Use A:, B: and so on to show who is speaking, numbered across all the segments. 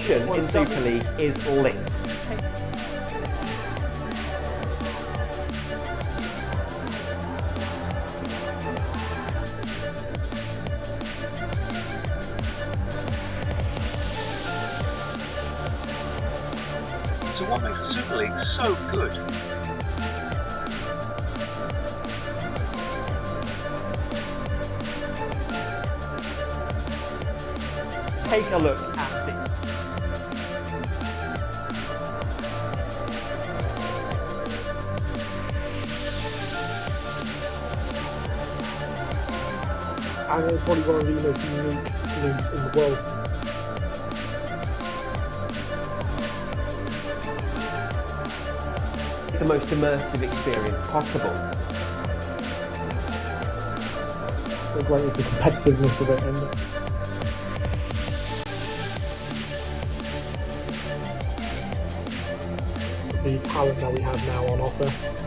A: competition in Superleague is lit.
B: So what makes the Superleague so good?
A: Take a look at the
C: and it's probably one of the most unique leagues in the world.
A: the most immersive experience possible.
C: The great is the competitiveness of it, and the talent that we have now on offer.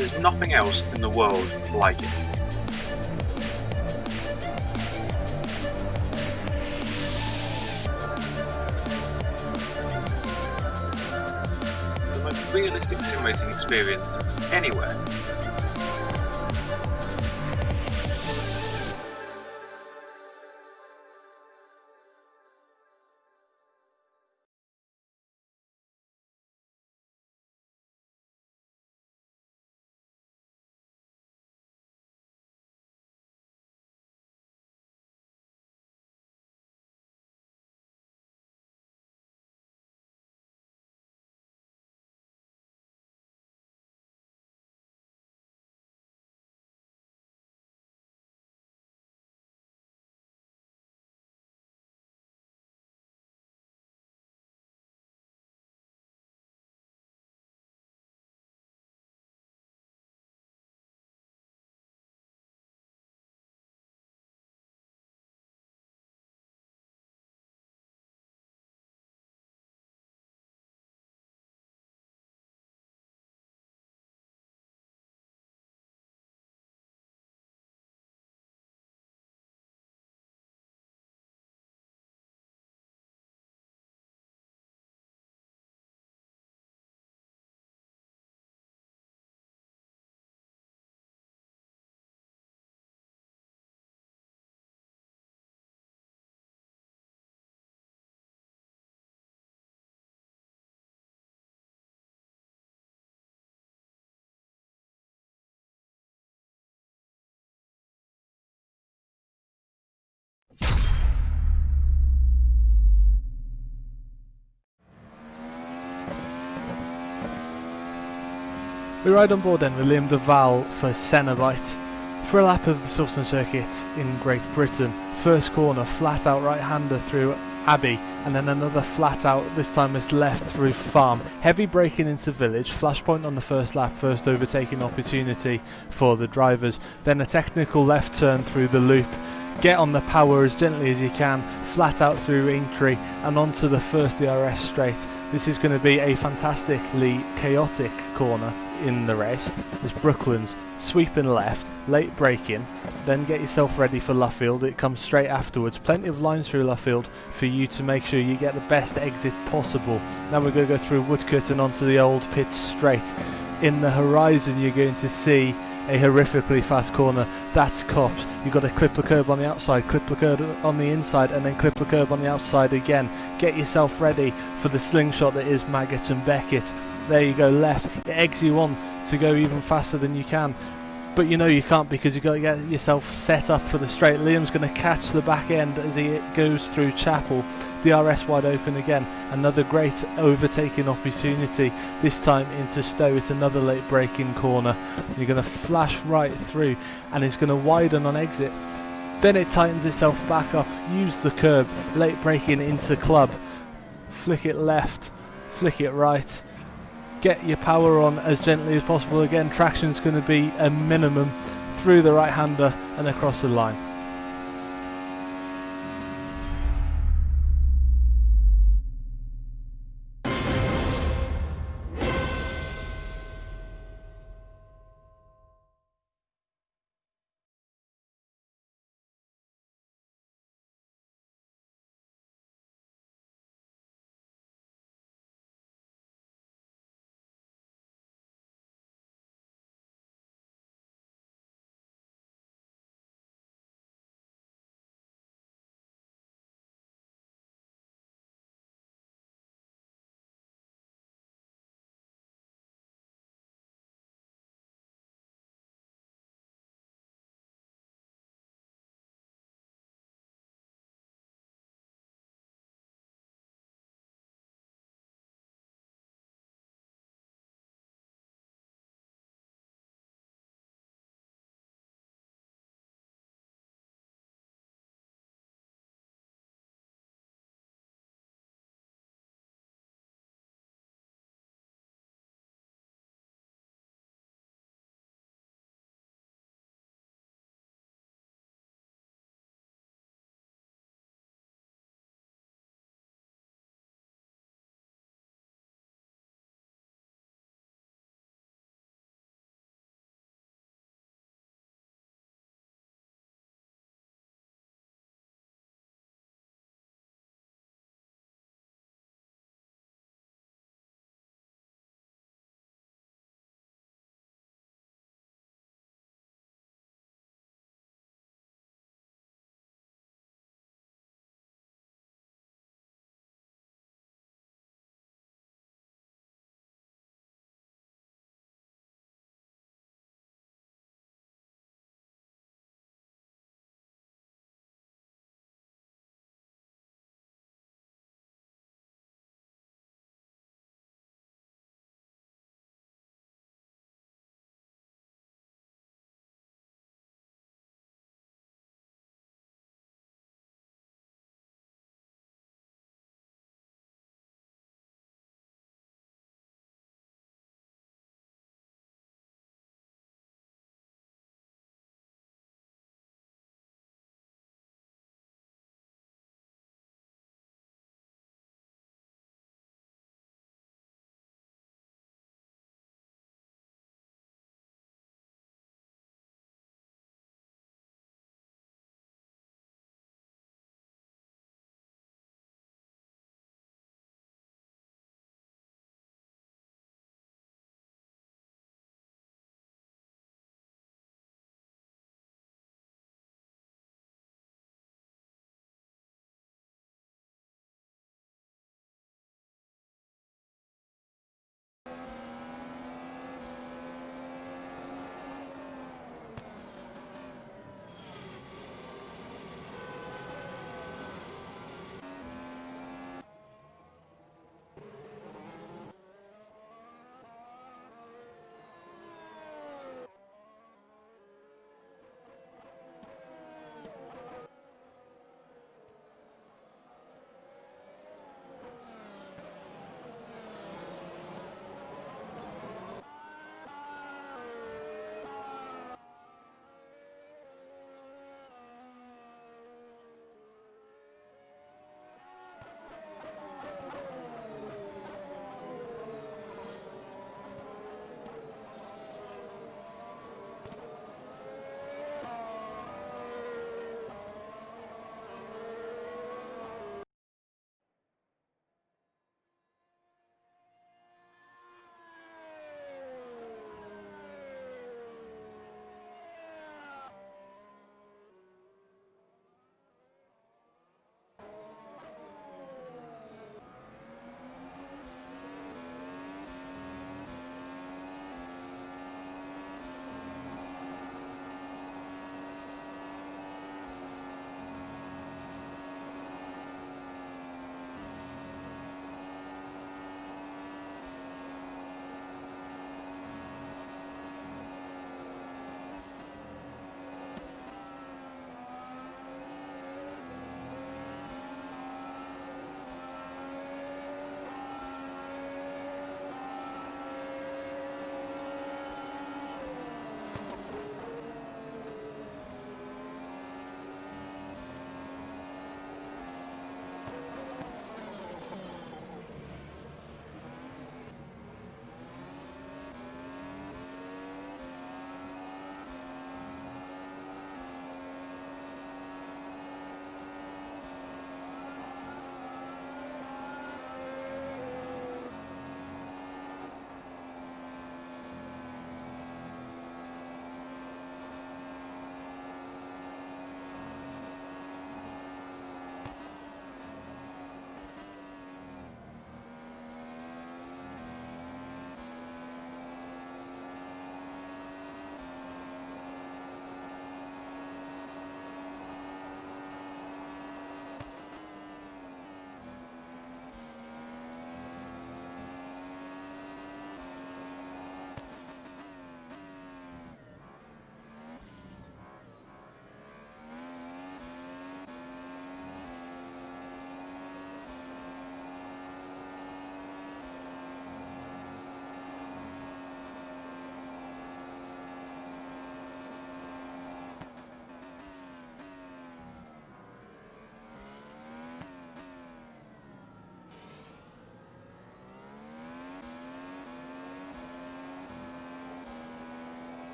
B: There's nothing else in the world like it. It's the most realistic sim racing experience anywhere.
D: We ride on board then with Liam de Vries for Cenobite. For a lap of the Silverstone circuit in Great Britain, first corner flat out right hander through Abbey, and then another flat out, this time it's left through Farm. Heavy braking into Village, flashpoint on the first lap, first overtaking opportunity for the drivers, then a technical left turn through the loop. Get on the power as gently as you can, flat out through Aintree and onto the first DRS straight. This is going to be a fantastically chaotic corner in the race. There's Brooklands, sweeping left, late braking, then get yourself ready for Luffield. It comes straight afterwards. Plenty of lines through Luffield for you to make sure you get the best exit possible. Now we're going to go through Woodcote and onto the old pit straight. In the horizon you're going to see a horrifically fast corner. That's Copse. You've got to clip the curb on the outside, clip the curb on the inside, and then clip the curb on the outside again. Get yourself ready for the slingshot that is Maggott and Beckett. There you go, left. It eggs you on to go even faster than you can. But you know you can't, because you've got to get yourself set up for the straight. Liam's going to catch the back end as he goes through Chapel. DRS wide open again. Another great overtaking opportunity, this time into Stowe. It's another late braking corner. You're going to flash right through and it's going to widen on exit. Then it tightens itself back up. Use the curb. Late braking into Club. Flick it left. Flick it right. Get your power on as gently as possible. Again, traction's going to be a minimum through the right hander and across the line.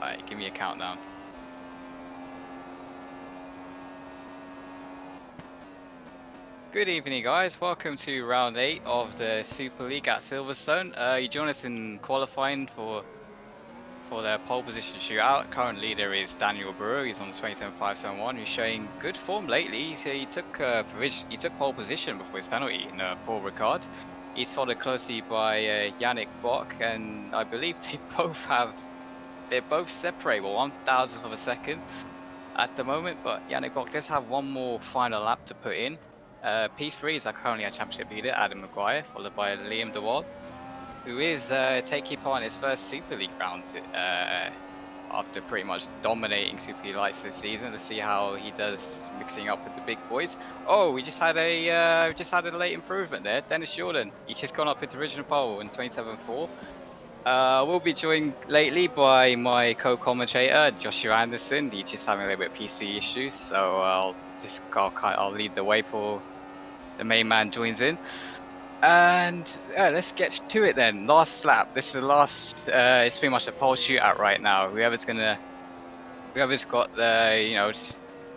E: Alright, give me a countdown. Good evening, guys. Welcome to round 8 of the Super League at Silverstone. You join us in qualifying for the pole position shootout. Current leader is Daniel Brewer. He's on 27.571. He's showing good form lately. He took pole position before his penalty in Paul Ricard. He's followed closely by Yannick Bock, and I believe they're both separate by 1,000th of a second at the moment. But Yannick Bock does have one more final lap to put in. P3 is currently our championship leader, Adam Maguire, followed by Liam DeWall, who is taking part in his first Super League round after pretty much dominating Super League Lights this season. To see how he does mixing up with the big boys. Oh, we just had a late improvement there. Dennis Jordan, he's just gone up into original pole in 27.4. We'll be joined lately by my co-commentator Joshua Anderson. He's just having a little bit of PC issues, so I'll lead the way for the main man joins in. And let's get to it then. Last lap. This is the last. It's pretty much a pole shootout right now. Whoever's got the,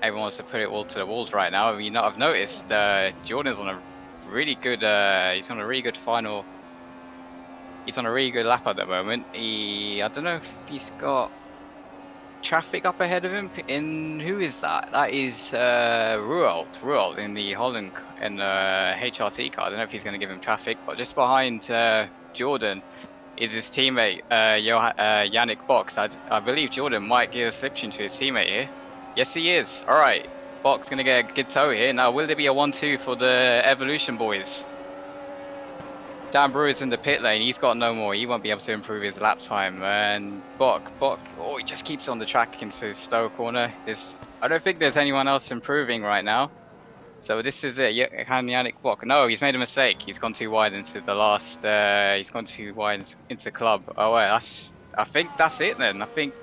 E: everyone wants to put it all to the walls right now. I've noticed Jordan's on a really good. He's on a really good final. He's on a really good lap at the moment. I don't know if he's got traffic up ahead of him. Who is that? That is Ruel in the Holland and HRT car. I don't know if he's going to give him traffic, but just behind Jordan is his teammate Yannick Box. I believe Jordan might give a slipstream to his teammate here. Yes, he is. All right, Box going to get a good tow here. Now, will there be a 1-2 for the Evolution boys? Dan Brewer's in the pit lane. He's got no more. He won't be able to improve his lap time. And Bock, oh, he just keeps on the track into Stowe corner. I don't think there's anyone else improving right now. So this is it. Yannick Bock. No, he's made a mistake. He's gone too wide into the last. He's gone too wide into the club. Oh, well, I think that's it then. I think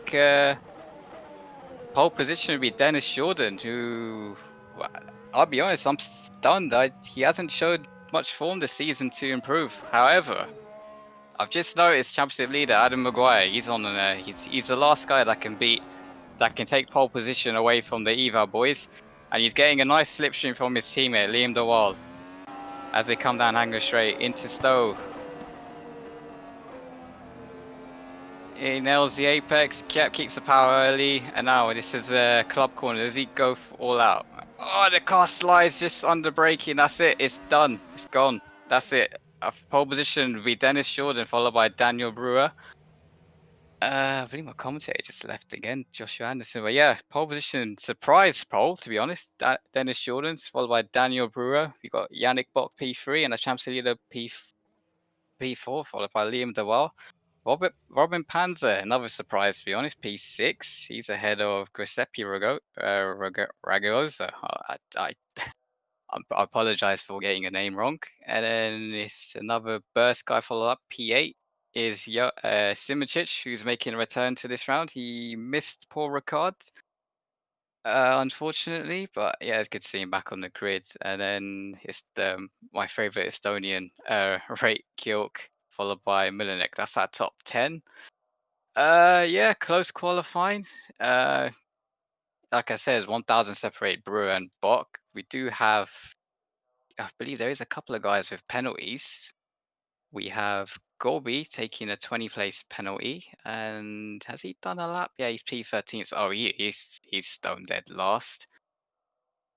E: pole position would be Dennis Jordan, who, I'll be honest, I'm stunned. He hasn't showed much form this season to improve. However, I've just noticed championship leader Adam Maguire. He's on he's the last guy that can take pole position away from the Eval boys, and he's getting a nice slipstream from his teammate Liam DeWall as they come down Hanger Straight into Stowe. He nails the apex, keeps the power early, and now this is a club corner. Does he go all out? Oh, the car slides just under braking. That's it. It's done. It's gone. That's it. Pole position would be Dennis Jordan, followed by Daniel Brewer. I believe my commentator just left again, Joshua Anderson. But yeah, pole position, surprise pole, to be honest. Dennis Jordan's, followed by Daniel Brewer. You got Yannick Bock P3 and a championship leader P4, followed by Liam DeWall. Robin Panzer, another surprise to be honest, P6. He's ahead of Giuseppe Ragosa. I apologize for getting a name wrong. And then it's another burst guy follow up. P8 is Simracing, who's making a return to this round. He missed Paul Ricard, unfortunately, but yeah, it's good to see him back on the grid. And then it's my favorite Estonian, Rate Kjork, followed by Milanek. That's our top 10. Yeah, close qualifying. Like I said, 1,000 separate Brewer and Bock. We do have, I believe there is a couple of guys with penalties. We have Gorby taking a 20 place penalty, and has he done a lap? Yeah, he's P13. Oh, he's stone dead last.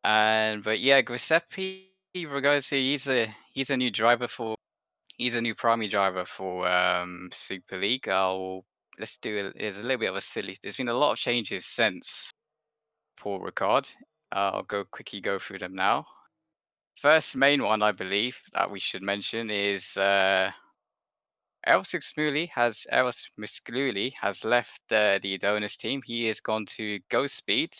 E: But yeah, Giuseppe Ragosi, he's a new primary driver for Super League. There's a little bit of a silly. There's been a lot of changes since Paul Ricard. I'll quickly go through them now. First main one, I believe, that we should mention is Eros Misgluli has left the Adonis team. He has gone to Ghost Speed.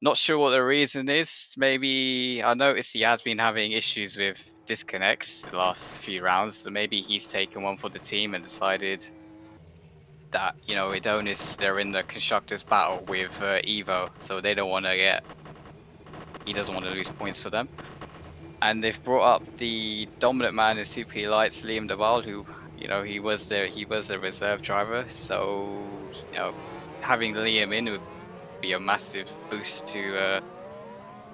E: Not sure what the reason is. Maybe I noticed he has been having issues with disconnects the last few rounds, so maybe he's taken one for the team and decided that, Adonis, they're in the constructors battle with Evo, so they don't want to he doesn't want to lose points for them. And they've brought up the dominant man in Super Lights, Liam DeWall, who You know, he was the reserve driver, so you know, having Liam in would be a massive boost to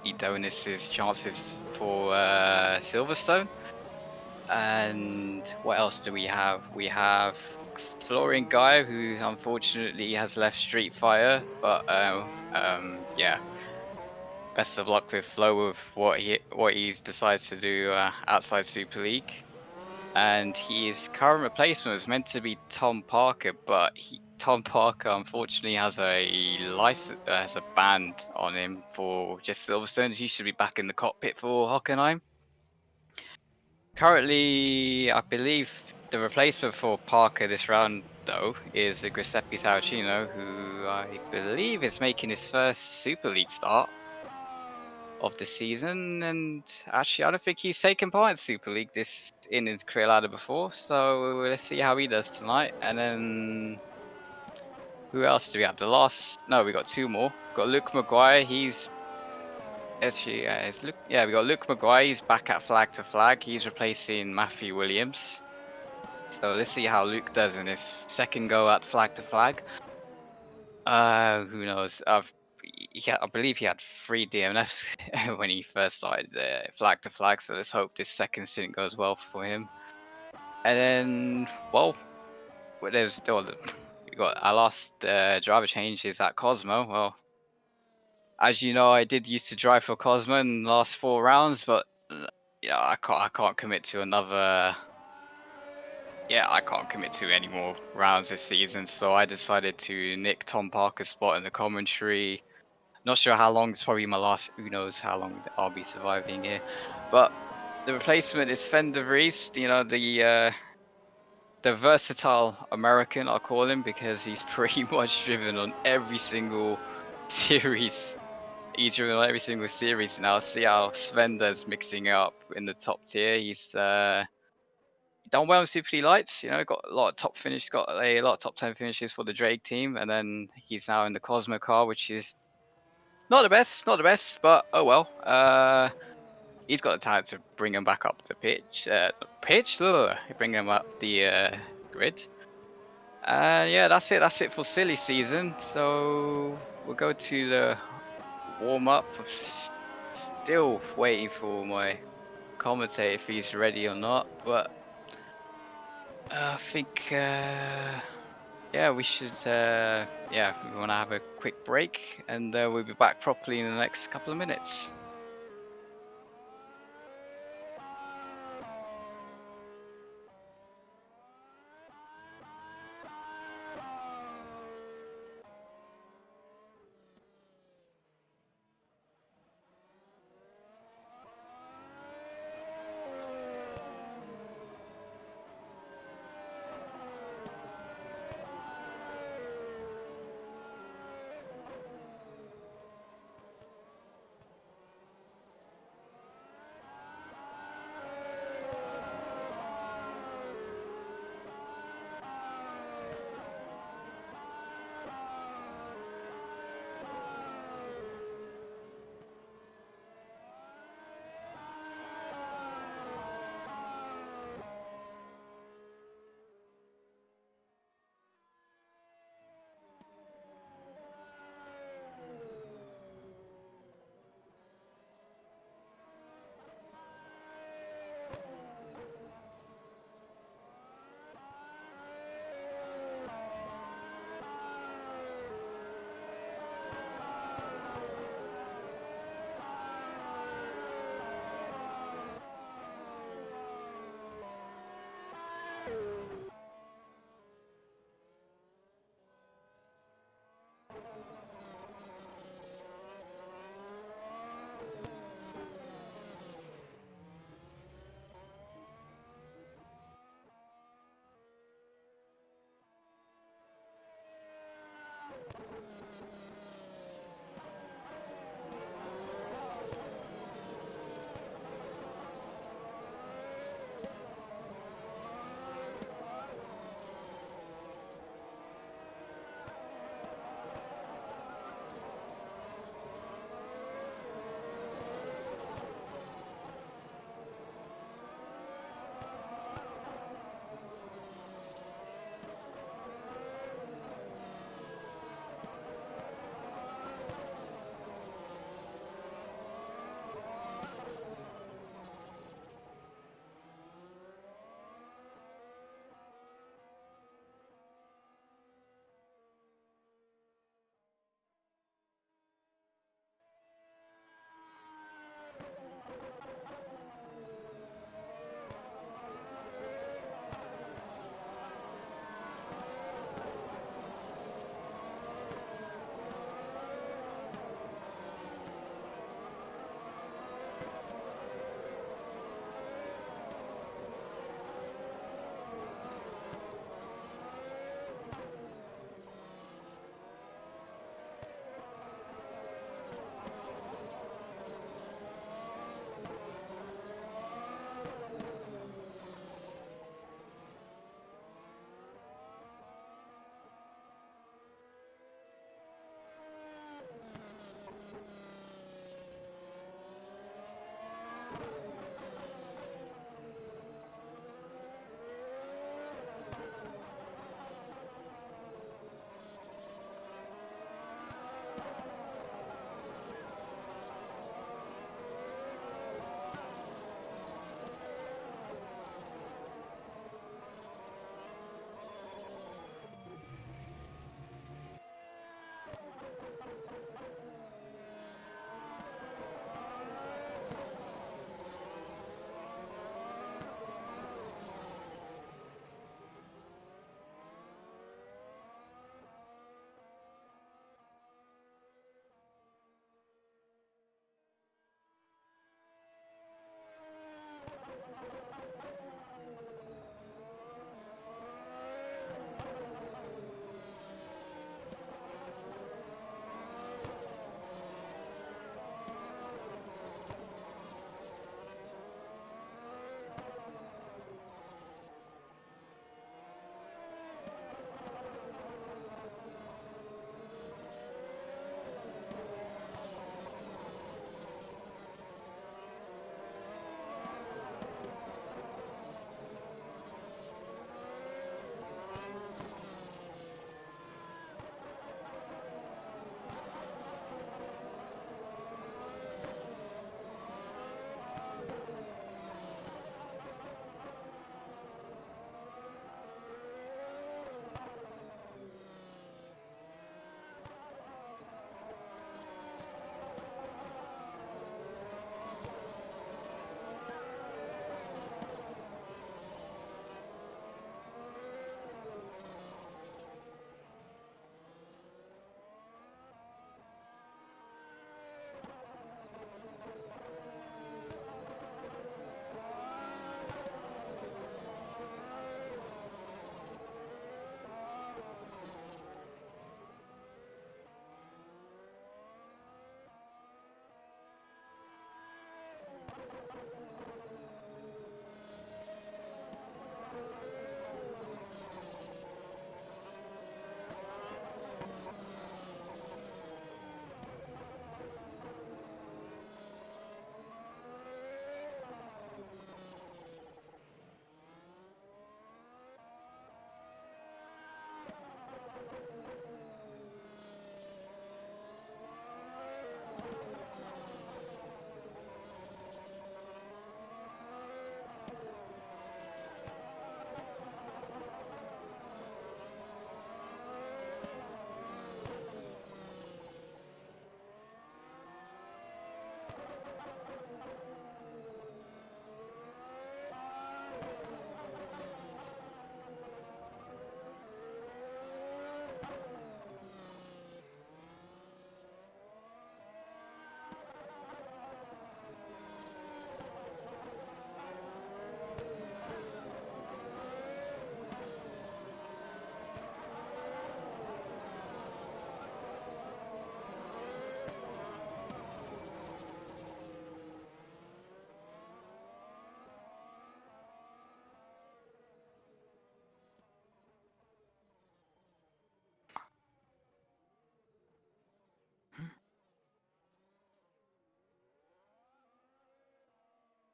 E: Adonis's chances for Silverstone. And what else do we have? We have Florian Guy, who unfortunately has left Street Fighter, but yeah, best of luck with Flo with what he's decided to do outside Super League. And his current replacement was meant to be Tom Parker, but Tom Parker unfortunately has a license, has a ban on him for just Silverstone. He should be back in the cockpit for Hockenheim. Currently, I believe the replacement for Parker this round, though, is Giuseppe Saracino, who I believe is making his first Super League start of the season. And actually, I don't think he's taken part in Super League in his career ladder before. So let's see how he does tonight. And then who else do we have? No, we got two more. Got Luke Maguire. He's actually, we got Luke Maguire. He's back at flag to flag. He's replacing Matthew Williams. So let's see how Luke does in his second go at flag to flag. Who knows? I believe he had 3 DNFs when he first started flag to flag. So let's hope this second stint goes well for him. And then, well, we got our last driver change is at Cosmo. Well, as you know, I did used to drive for Cosmo in the last 4 rounds, but yeah, I can't commit to another. Yeah, I can't commit to any more rounds this season, so I decided to nick Tom Parker's spot in the commentary. Not sure how long, it's probably my last, who knows how long I'll be surviving here. But the replacement is Sven de Vries, you know, the versatile American, I'll call him, because he's pretty much driven on every single series. He's driven on every single series now. See how Sven does mixing it up in the top tier. He's done well in Super League Lights, you know, got a lot of top top 10 finishes for the Drake team, and then he's now in the Cosmo car, which is not the best, but oh well. He's got the talent to bring him back up the bring him up the grid. Yeah, that's it for silly season. So we'll go to the warm up. Still waiting for my commentator if he's ready or not, but I think yeah, we should yeah, we want to have a quick break, and we'll be back properly in the next couple of minutes.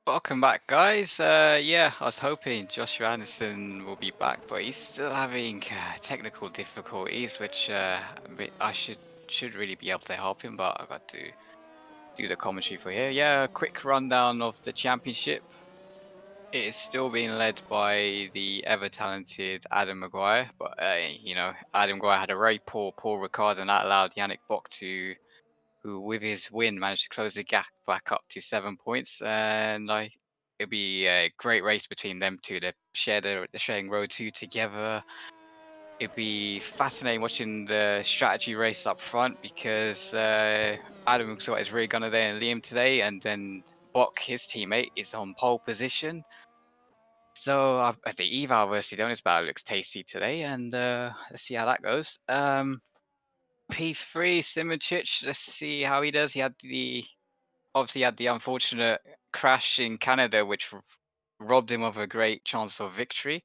E: Welcome back, guys. Yeah, I was hoping Joshua Anderson will be back, but he's still having technical difficulties, which I should really be able to help him, but I got to do the commentary for here. Yeah, a quick rundown of the championship. It is still being led by the ever-talented Adam Maguire, but Adam Maguire had a very poor record, and that allowed Yannick Bock to, who with his win managed to close the gap back up to 7 points, and it'll be a great race between them two. They're sharing row 2 together. It'd be fascinating watching the strategy race up front because Adam's got his rear gunner there and Liam today, and then Bock, his teammate, is on pole position. So the eval versus Adonis battle looks tasty today, and let's see how that goes. P3 Simracing, let's see how he does. He had obviously had the unfortunate crash in Canada, which robbed him of a great chance of victory.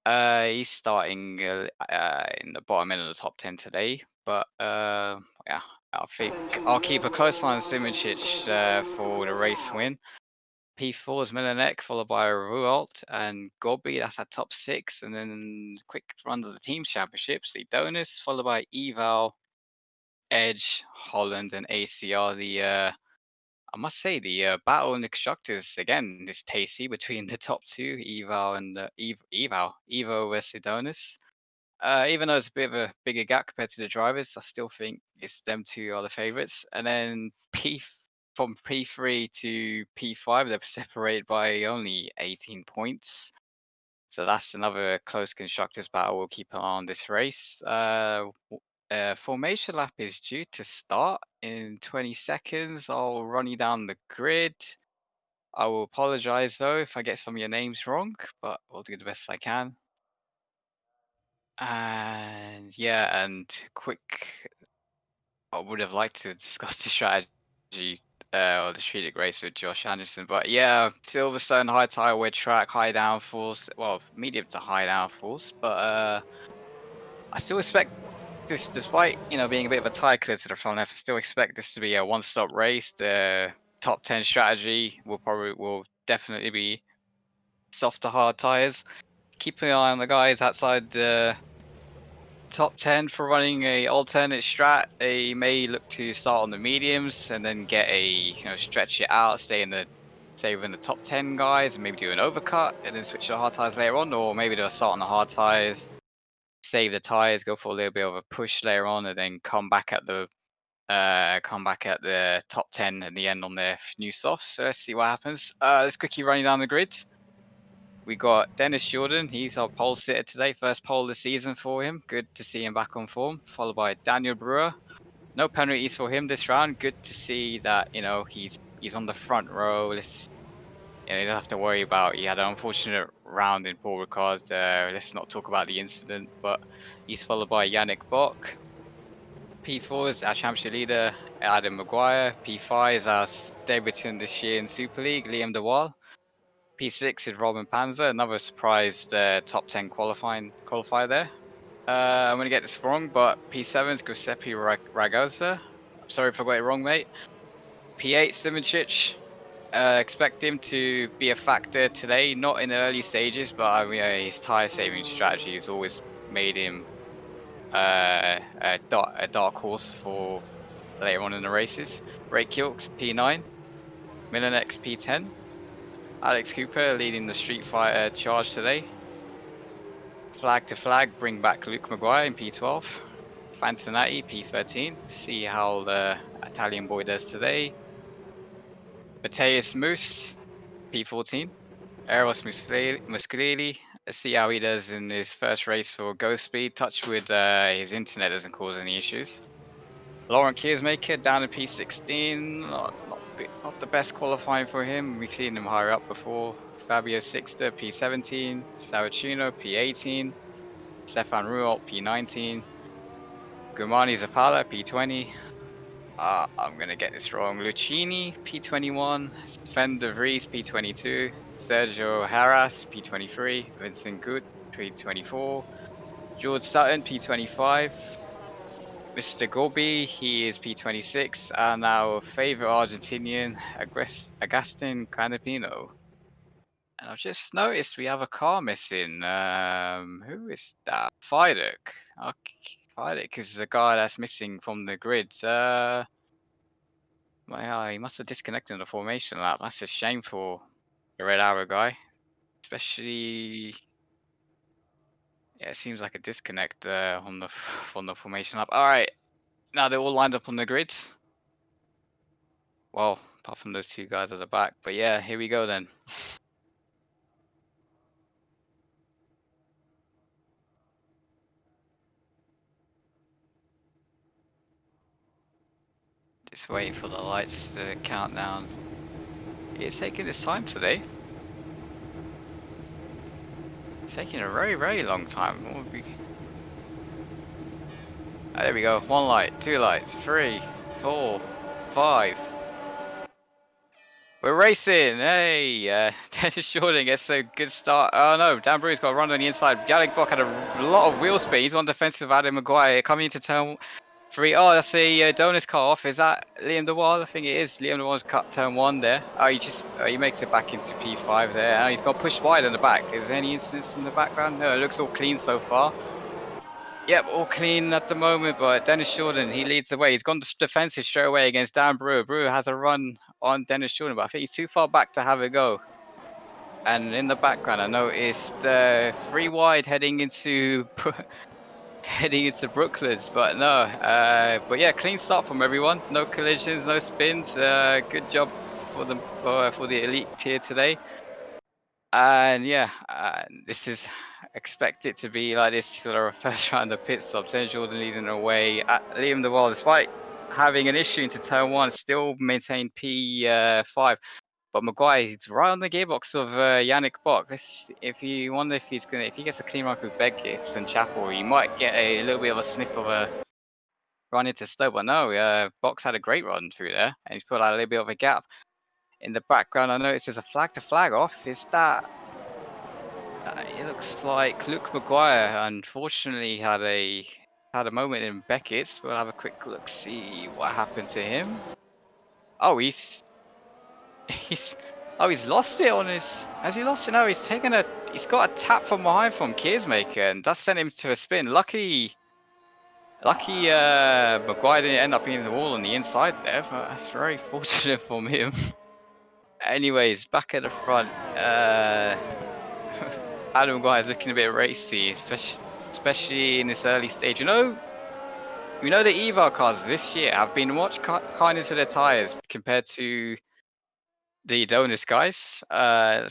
E: He's starting in the bottom end of the top 10 today, but yeah, I think I'll keep a close eye on Simicic for the race win. P4 is Milanek, followed by Rualt and Gobi. That's at top 6, and then quick run of the team championships. The Donis, followed by Eval, Edge, Holland, and ACR. I must say the battle in the constructors again is tasty between the top 2, Eval and Evo versus Adonis. Even though it's a bit of a bigger gap compared to the drivers, I still think it's them two are the favourites. And then from P3 to P5, they're separated by only 18 points. So that's another close constructors battle. We'll keep an eye on this race. Formation lap is due to start in 20 seconds. I'll run you down the grid. I will apologize though if I get some of your names wrong, but I'll do the best I can. And yeah, and quick, I would have liked to discuss the strategy or the strategic race with Josh Anderson, but yeah, Silverstone, high tire, wet track, high downforce, well, medium to high downforce, but I still expect this, despite being a bit of a tire clear to the front left, I still expect this to be a one-stop race. The top 10 strategy will definitely be soft to hard tires. Keep an eye on the guys outside the top 10 for running a alternate strat. They may look to start on the mediums and then get stretch it out, stay within the top 10 guys, and maybe do an overcut and then switch to the hard tires later on, or maybe they'll start on the hard tires, save the tires, go for a little bit of a push later on, and then come back at the top 10 at the end on their new softs. So let's see what happens. Let's quickly run down the grid. We got Dennis Jordan. He's our pole sitter today. First pole of the season for him. Good to see him back on form. Followed by Daniel Brewer. No penalties for him this round. Good to see that he's on the front row. You don't have to worry about. He had an unfortunate round in Paul Ricard. Let's not talk about the incident. But he's followed by Yannick Bock. P4 is our championship leader, Adam Maguire. P5 is our debutant this year in Super League, Liam de Waal. P6 is Robin Panzer, another surprise top 10 qualifier there. I'm going to get this wrong, but P7 is Giuseppe Ragazza. I'm sorry if I got it wrong, mate. P8 Simicic. Expect him to be a factor today, not in the early stages, but his tyre saving strategy has always made him a dark horse for later on in the races. Ray Kilks P9, Milanex P10, Alex Cooper leading the Street Fighter charge today. Flag to flag, bring back Luke Maguire in P12. Fantinati P13. See how the Italian boy does today. Mateus Moose P14. Eros Muscolini. Let's see how he does in his first race for Ghost Speed. Touch with his internet doesn't cause any issues. Laurent Kiersmaker down in P16. Not the best qualifying for him. We've seen him higher up before. Fabio Sixter P17. Saracino P18. Stefan Rualt P19. Gumani Zapala P20. I'm gonna get this wrong. Lucchini P21. Sven de Vries P22. Sergio Harras P23. Vincent Gut P24. George Sutton P25. Mr. Gorby, he is P26, and our favorite Argentinian, Agustin Canapino. And I've just noticed we have a car missing. Who is that? Fidek. Okay, Fidek is the guy that's missing from the grids. Well, he must have disconnected in the formation lap. That's a shame for the Red Arrow guy. Especially, yeah, it seems like a disconnect on the from the formation lap. All right, now they're all lined up on the grids. Well, apart from those two guys at the back. But yeah, here we go then. Just waiting for the lights to count down. It's taking its time today. It's taking a very, very long time. What would be... Oh, there we go. 1 light, 2 lights, 3, 4, 5. We're racing! Hey! Dennis Jordan gets a good start. Oh no, Dan Brew's got a run on the inside. Yannick Bock had a lot of wheel speed. He's on defensive Adam Maguire coming into turn 3. Oh, that's the Donis car off. Is that Liam DeWall? I think it is. Liam DeWall's cut turn 1 there. Oh, he makes it back into P5 there. Oh, he's got pushed wide in the back. Is there any incidents in the background? No, it looks all clean so far. Yep, all clean at the moment, but Dennis Jordan, he leads the way. He's gone defensive straight away against Dan Brewer. Brewer has a run on Dennis Jordan, but I think he's too far back to have a go. And in the background, I noticed 3 wide heading into Brooklands, but no. But yeah, clean start from everyone. No collisions, no spins. Good job for the elite tier today. And yeah, this is expected to be like this for the first round of pit stops. Dennis Jordan leading away. Liam DeWall, despite having an issue into turn 1, still maintained P5. But Maguire, he's right on the gearbox of Yannick Bock. If you wonder if he gets a clean run through Bedgate and Chapel, he might get a little bit of a sniff of a run into Stowe. But no, Bock's had a great run through there, and he's put out a little bit of a gap. In the background, I noticed there's a flag to flag off. Is that? It looks like Luke Maguire, unfortunately, had a moment in Beckett's. We'll have a quick look, see what happened to him. Oh, he's lost it on his. Has he lost it? No, he's got a tap from behind from Keersmaker, and that sent him to a spin. Lucky Maguire didn't end up in the wall on the inside there, but that's very fortunate for him. Anyways, back at the front, Adam Maguire is looking a bit racy, especially in this early stage. You know the Evo cars this year have been much kinder to their tyres compared to the Donis guys,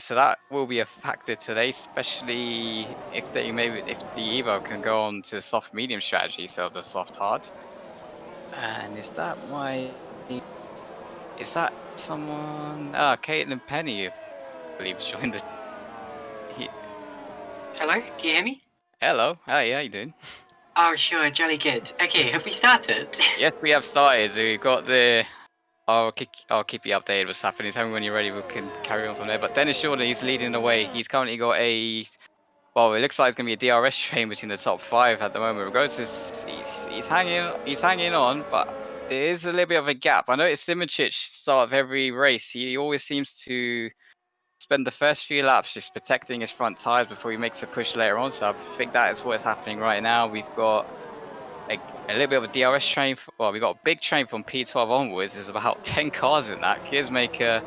E: so that will be a factor today, especially if the Evo can go on to soft medium strategy instead of the soft hard. And is that someone? Caitlin Penny, I believe, has joined the.
F: Hello, can you hear me?
E: Hello, hey, how you doing?
F: Oh, sure, jolly good. Okay, have we started?
E: Yes, we have started. So we've got the. I'll keep you updated what's happening. Tell me when you're ready. We can carry on from there. But Dennis Jordan, he's leading the way. He's currently got well, it looks like it's gonna be a DRS train between the top 5 at the moment. Regardless, he's hanging on, but there is a little bit of a gap. I noticed Simoncic start of every race. He always seems to spend the first few laps just protecting his front tires before he makes a push later on. So I think that is what is happening right now. We've got a little bit of a DRS train. Well, we've got a big train from P12 onwards. There's about 10 cars in that. Keersmaker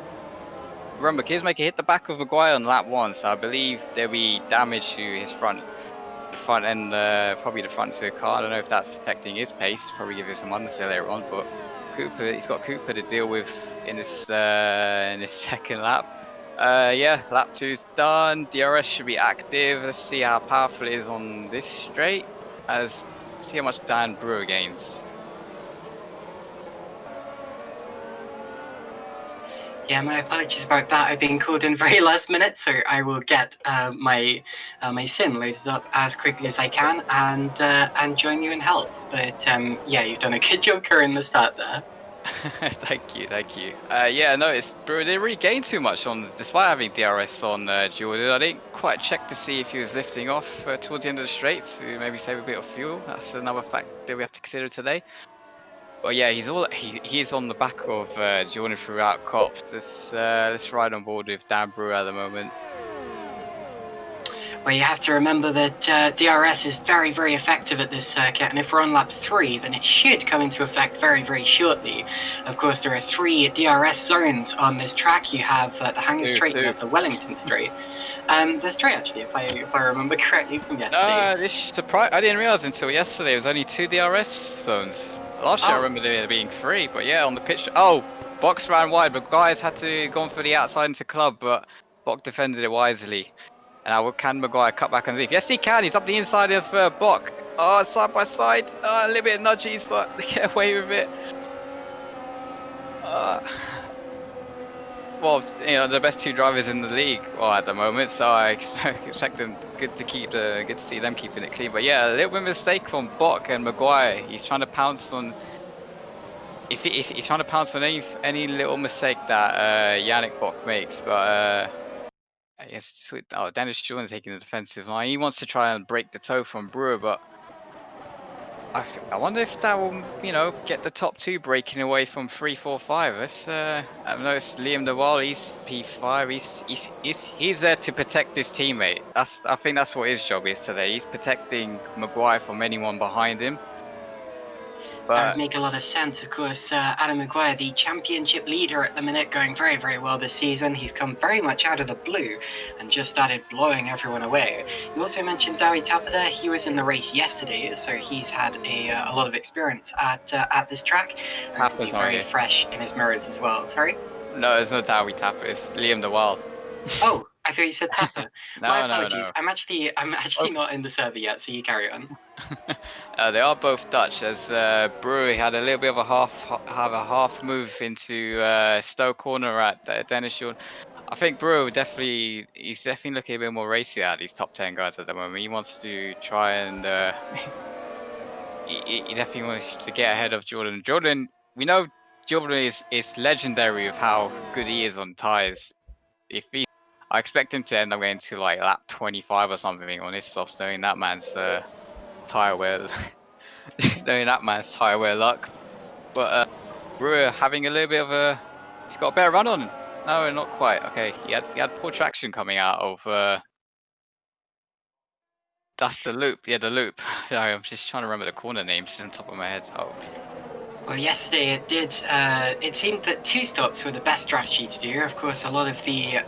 E: hit the back of Maguire on lap 1, so I believe there'll be damage to his front end, probably the front of the car. I don't know if that's affecting his pace. Probably give him some understeer later on, but he's got Cooper to deal with in this second lap. Yeah, lap 2's done. DRS should be active. Let's see how powerful it is on this straight. See how much Dan Brewer gains.
F: Yeah, my apologies about that. I've been called in very last minute, so I will get my sim loaded up as quickly as I can and join you in help. But yeah, you've done a good job covering the start there.
E: Thank you, thank you. Yeah, no, it's bro. They didn't really gain too much on, despite having DRS on Jordan. I didn't quite check to see if he was lifting off towards the end of the straight to maybe save a bit of fuel. That's another fact that we have to consider today. But yeah, he is on the back of Jordan throughout COP. Let's ride on board with Dan Brewer at the moment.
F: Well, you have to remember that DRS is very, very effective at this circuit, and if we're on lap 3, then it should come into effect very, very shortly. Of course, there are 3 DRS zones on this track. You have the Hanger Straight, you have the Wellington Straight. The straight, actually, if I remember correctly from yesterday.
E: No, this surprise! I didn't realize until yesterday it was only 2 DRS zones. Last year I remember there being 3, but yeah, on the pitch. Oh, Box ran wide, but guys had to go for the outside into club, but Bock defended it wisely. And now can Maguire cut back and leave? Yes, he can. He's up the inside of Bock. Oh, side by side. A little bit of nudges, but they get away with it. Well, you know, the best 2 drivers in the league at the moment, so I expect them good to see them keeping it clean. But yeah, a little bit of mistake from Bock and Maguire. He's trying to pounce on. If he's trying to pounce on any little mistake that Yannick Bock makes, but. Yes, Dennis Jordan taking the defensive line. He wants to try and break the toe from Brewer, but I wonder if that will, you know, get the top 2 breaking away from 3, 4, 5. I've noticed Liam de Vries, he's P5. He's there to protect his teammate. I think that's what his job is today. He's protecting Maguire from anyone behind him.
F: That would make a lot of sense. Of course, Adam Maguire, the championship leader at the minute, going very, very well this season. He's come very much out of the blue and just started blowing everyone away. You also mentioned Dowie Tapper there. He was in the race yesterday, so he's had a lot of experience at this track. And he's very fresh in his mirrors as well. Sorry?
E: No, it's not Dowie Tapper. It's Liam de Waal.
F: Oh, I thought you said Tapper. My apologies.
E: No.
F: I'm actually not in the server yet, so you carry on.
E: They are both Dutch, as Brewer had a little bit of a half move into Stowe corner at Dennis Jordan. I think Brewer he's definitely looking a bit more racy at these top 10 guys at the moment. He wants to try and he definitely wants to get ahead of Jordan. Jordan, we know Jordan is legendary of how good he is on tyres. I expect him to end up going to like lap 25 or something on his softs, knowing that man's tyre wear, luck. But Brewer having a little bit of he's got a better run on. No, not quite. Okay, he had poor traction coming out of. That's the loop. Yeah, the loop. I'm just trying to remember the corner names on top of my head. Oh.
F: Well, yesterday it did. It seemed that 2 stops were the best strategy to do. Of course, a lot of the.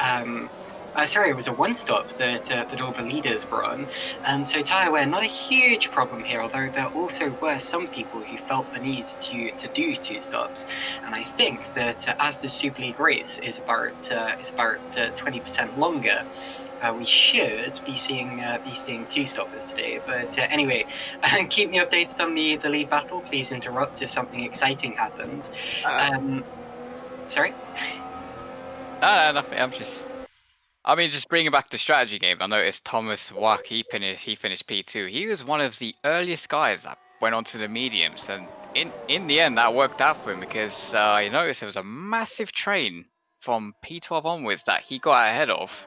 F: It was a 1 stop that all the leaders were on. So tyre wear, not a huge problem here, although there also were some people who felt the need to do 2 stops. And I think that as the Super League race is about 20% longer, we should be seeing 2 stoppers today. But anyway, keep me updated on the lead battle. Please interrupt if something exciting happens. Sorry?
E: No, nothing. Just bringing back the strategy game. I noticed Thomas Wack, he finished P2. He was one of the earliest guys that went on to the mediums, and in the end that worked out for him because I noticed there was a massive train from P12 onwards that he got ahead of.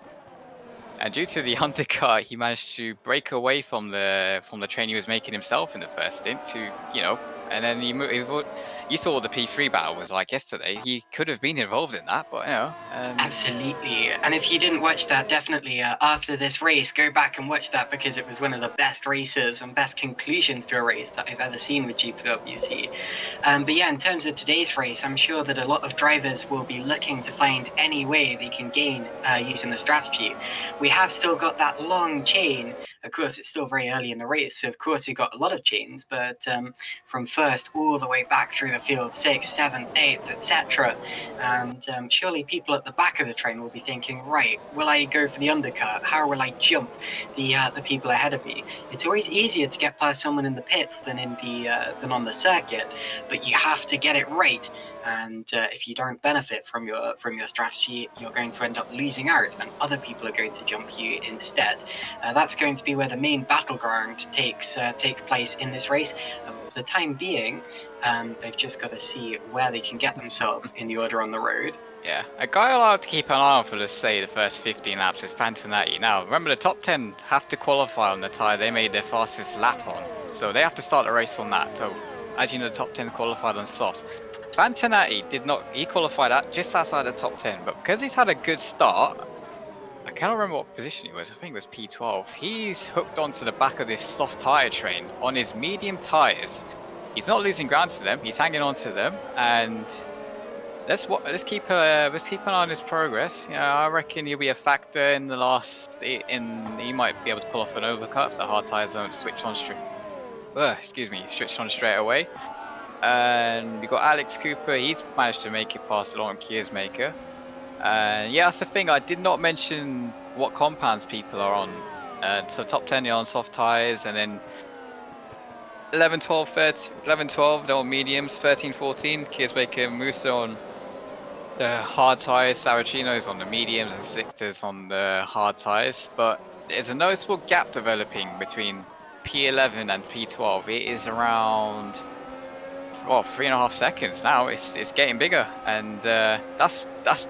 E: And due to the undercut, he managed to break away from the train he was making himself in the first stint to, you know, and then you saw what the P3 battle was like yesterday. He could have been involved in that, but you know.
F: Absolutely. And if you didn't watch that, definitely after this race, go back and watch that because it was one of the best races and best conclusions to a race that I've ever seen with GPVWC. But yeah, in terms of today's race, I'm sure that a lot of drivers will be looking to find any way they can gain using the strategy. We have still got that long chain. Of course, it's still very early in the race, so of course we've got a lot of chains, but from first all the way back through the field, 6th, 7th, 8th, etc. And surely people at the back of the train will be thinking, right, will I go for the undercut? How will I jump the people ahead of me? It's always easier to get past someone in the pits than on the circuit, but you have to get it right. And if you don't benefit from your strategy, you're going to end up losing out, and other people are going to jump you instead. That's going to be where the main battleground takes place in this race. for the time being, they've just got to see where they can get themselves in the order on the road.
E: Yeah, a guy allowed to keep an eye on for, let's say, the first 15 laps is Fantanati. Now, remember the top 10 have to qualify on the tyre they made their fastest lap on. So they have to start the race on that. So, as you know, the top 10 qualified on soft. Fantanati did not, he qualified at just outside the top 10, but because he's had a good start, I cannot remember what position he was, I think it was P12. He's hooked onto the back of this soft tyre train on his medium tyres. He's not losing ground to them, he's hanging on to them, and let's keep an eye on his progress. You know, I reckon he'll be a factor in the last. He might be able to pull off an overcut if the hard tyres don't switch on straight. Switch on straight away. And we got Alex Cooper. He's managed to make it past the long Kiers maker. And yeah, that's the thing. I did not mention what compounds people are on. So top 10 are on soft tyres, and then 11, 12, 12 they're on mediums. 13, 14 Kiers maker, Musa on the hard tyres, Saracino's on the mediums, and Sixers on the hard tyres. But there's a noticeable gap developing between P11 and P12. It is around 3.5 seconds now. It's getting bigger, and that's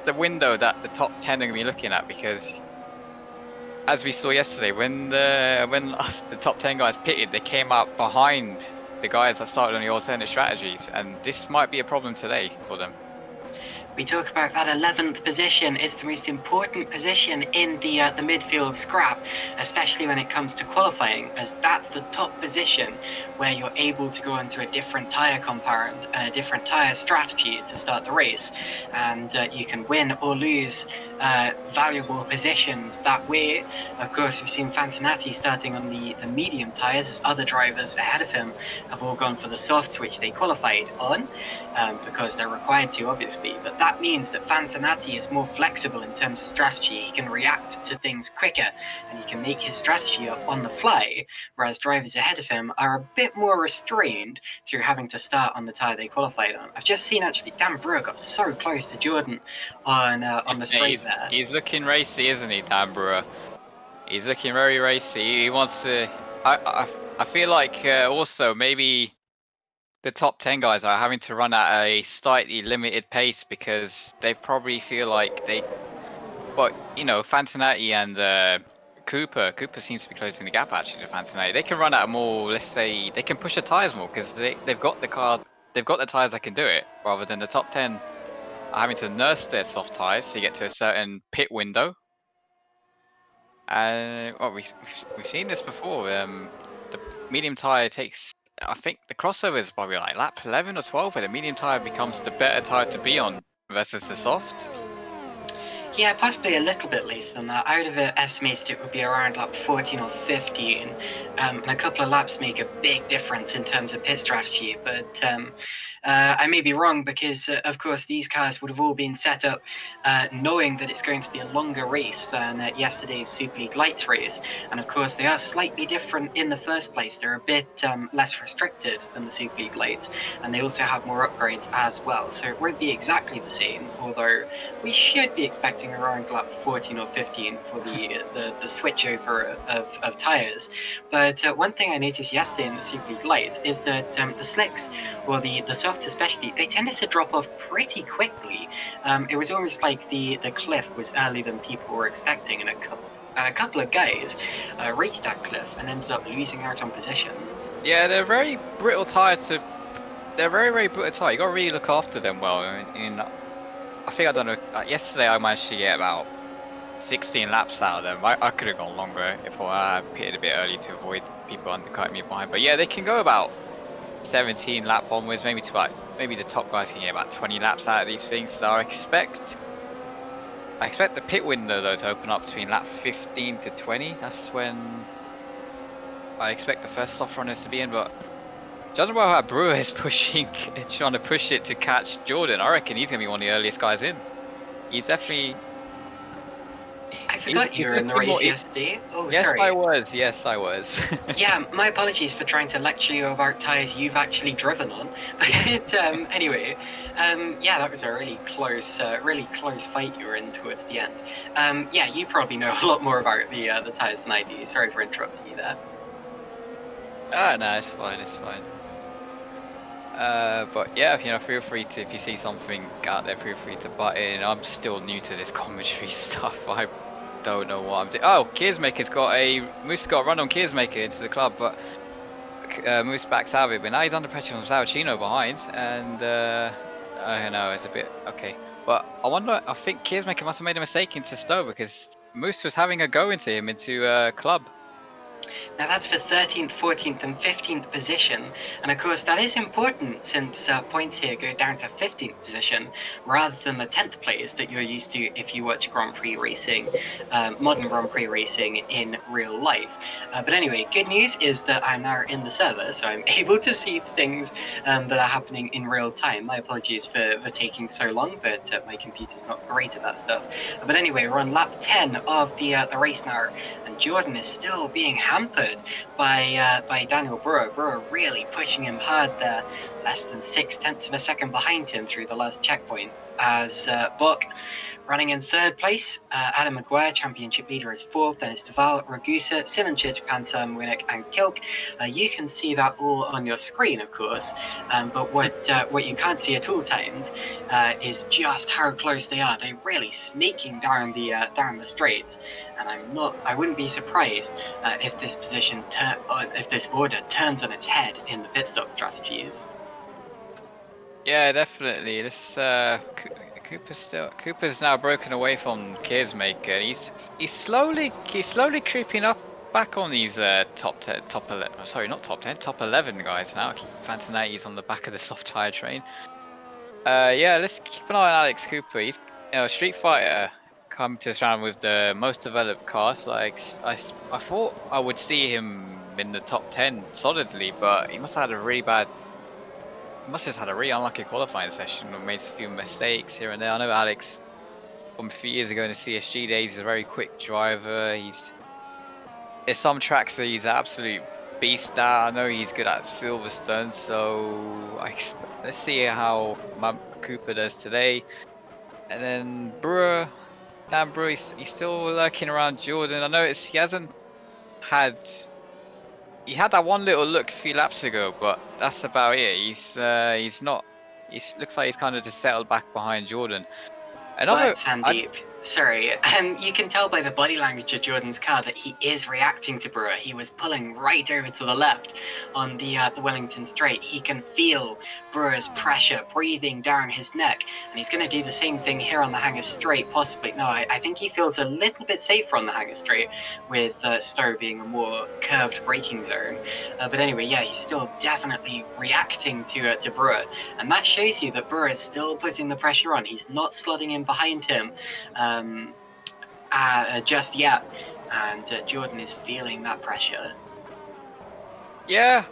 E: the window that the top 10 are going to be looking at, because as we saw yesterday, when the top 10 guys pitted, they came out behind the guys that started on the alternate strategies, and this might be a problem today for them.
F: We talk about that 11th position. It's the most important position in the midfield scrap, especially when it comes to qualifying, as that's the top position where you're able to go into a different tyre compound and a different tyre strategy to start the race, and you can win or lose valuable positions that way. Of course, we've seen Fantanati starting on the medium tyres, as other drivers ahead of him have all gone for the softs, which they qualified on, because they're required to, obviously. But that means that Fantanati is more flexible in terms of strategy. He can react to things quicker, and he can make his strategy up on the fly, whereas drivers ahead of him are a bit more restrained through having to start on the tyre they qualified on. I've just seen, actually, Dan Brewer got so close to Jordan on the straight there.
E: He's looking racy, isn't he, Dan Brewer? He's looking very racy. He wants to... I feel like also maybe the top 10 guys are having to run at a slightly limited pace, because they probably feel like they... But, you know, Fantanati and Cooper seems to be closing the gap, actually, to Fantanati. They can run at a more, let's say, they can push the tyres more, because they've got the cars, they've got the tyres that can do it, rather than the top 10 are having to nurse their soft tyres to get to a certain pit window. Well, we've seen this before. The medium tyre takes, I think the crossover is probably like lap 11 or 12, where the medium tyre becomes the better tyre to be on versus the soft.
F: Yeah, possibly a little bit later than that. I would have estimated it would be around lap 14 or 15, and a couple of laps make a big difference in terms of pit strategy, but I may be wrong, because of course these cars would have all been set up knowing that it's going to be a longer race than yesterday's Super League Lights race, and of course they are slightly different in the first place. They're a bit less restricted than the Super League Lights, and they also have more upgrades as well, so it won't be exactly the same, although we should be expecting around lap 14 or 15 for the switchover of tyres. But one thing I noticed yesterday in the Super League Lights is that the slicks, or the softs especially, they tended to drop off pretty quickly. It was almost like the cliff was earlier than people were expecting, and a couple of guys reached that cliff and ended up losing out on positions.
E: Yeah, they're very brittle tyres. They're very, very brittle tyres. You got to really look after them well. I think, I don't know, yesterday I managed to get about 16 laps out of them. I could have gone longer if I pitted a bit early to avoid people undercutting me behind. But yeah, they can go about 17 lap onwards, maybe the top guys can get about 20 laps out of these things. So I expect the pit window though to open up between lap 15 to 20. That's when I expect the first soft runners to be in, but judging by how Brewer is trying to push it to catch Jordan, I reckon he's going to be one of the earliest guys in. He's definitely...
F: I forgot you were in the race yesterday. Oh,
E: yes,
F: sorry.
E: Yes, I was.
F: Yeah, my apologies for trying to lecture you about tyres you've actually driven on. But anyway, yeah, that was a really close fight you were in towards the end. Yeah, you probably know a lot more about the tyres than I do. Sorry for interrupting you there.
E: Ah, no, it's fine. But yeah, you know, feel free to, if you see something out there, feel free to butt in. I'm still new to this commentary stuff. I don't know what I'm doing. Oh, Keersmaker's got a Moose got a run on Keersmaker into the club, but Moose backs out of it. But now he's under pressure from Savicino behind, and I don't know, it's a bit okay. But I wonder, I think Keersmaker must have made a mistake into Stowe because Moose was having a go into him into club.
F: Now that's for 13th, 14th and 15th position, and of course that is important since points here go down to 15th position rather than the 10th place that you're used to if you watch Grand Prix racing, modern Grand Prix racing in real life. But anyway, good news is that I'm now in the server, so I'm able to see things that are happening in real time. My apologies for taking so long, but my computer's not great at that stuff. But anyway, we're on lap 10 of the race now, and Jordan is still being hampered by Daniel Brewer. Brewer really pushing him hard there, less than 0.6 of a second behind him through the last checkpoint. As Buck running in third place, Adam Maguire, championship leader, is fourth. Then it's Duval, Ragusa, Simonchich, Panzer, Winnick, and Kilk. You can see that all on your screen, of course, but what you can't see at all times is just how close they are. They're really sneaking down the straights, and I wouldn't be surprised if this if this order turns on its head in the pit stop strategies.
E: Yeah, definitely. This Cooper's now broken away from Keersmaker. He's slowly creeping up back on these top 11. Sorry, not top 10, top 11 guys now. I keep fancying that he's on the back of the soft tire train. Yeah, let's keep an eye on Alex Cooper. He's Street Fighter come to this round with the most developed cars. Like I thought I would see him in the top 10 solidly, but he must have had a really unlucky qualifying session or made a few mistakes here and there. I know Alex from a few years ago in the CSG days is a very quick driver. There's some tracks that he's an absolute beast at. I know he's good at Silverstone, so let's see how Cooper does today. And then Brewer, Dan Brewer, he's still lurking around Jordan. I noticed he hasn't had. He had that one little look a few laps ago, but that's about it. He's not. Looks like he's kind of just settled back behind Jordan.
F: But Sandeep, sorry, you can tell by the body language of Jordan's car that he is reacting to Brewer. He was pulling right over to the left on the Wellington straight. He can feel Brewer's pressure breathing down his neck, and he's going to do the same thing here on the Hangar straight, possibly. No, I think he feels a little bit safer on the Hangar straight, with Stowe being a more curved braking zone. But anyway, yeah, he's still definitely reacting to Brewer, and that shows you that Brewer is still putting the pressure on. He's not slotting in behind him just yet, and Jordan is feeling that pressure.
E: Yeah,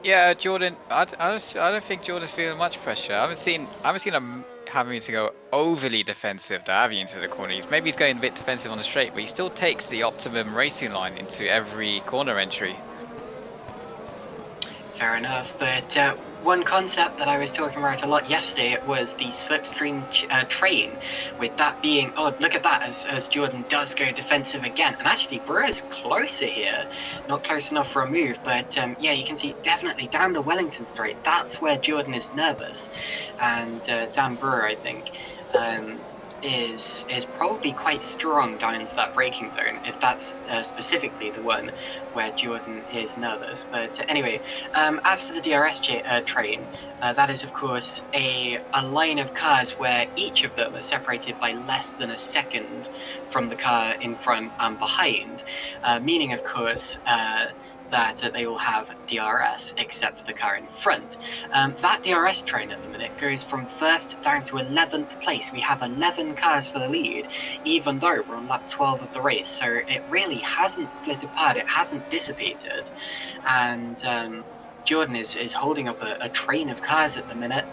E: yeah, Jordan. I don't think Jordan's feeling much pressure. I haven't seen him having to go overly defensive diving into the corners. Maybe he's going a bit defensive on the straight, but he still takes the optimum racing line into every corner entry.
F: Fair enough, but one concept that I was talking about a lot yesterday was the slipstream train, with that being, oh, look at that, as Jordan does go defensive again. And actually, Brewer's closer here, not close enough for a move, but yeah, you can see definitely down the Wellington straight, that's where Jordan is nervous. And Dan Brewer, I think, is probably quite strong down into that braking zone, if that's specifically the one where Jordan is nervous. But anyway, as for the DRS train, that is of course a line of cars where each of them are separated by less than a second from the car in front and behind, meaning of course that they all have DRS except for the car in front. That DRS train at the minute goes from 1st down to 11th place. We have 11 cars for the lead, even though we're on lap 12 of the race. So it really hasn't split apart, it hasn't dissipated. And Jordan is holding up a train of cars at the minute,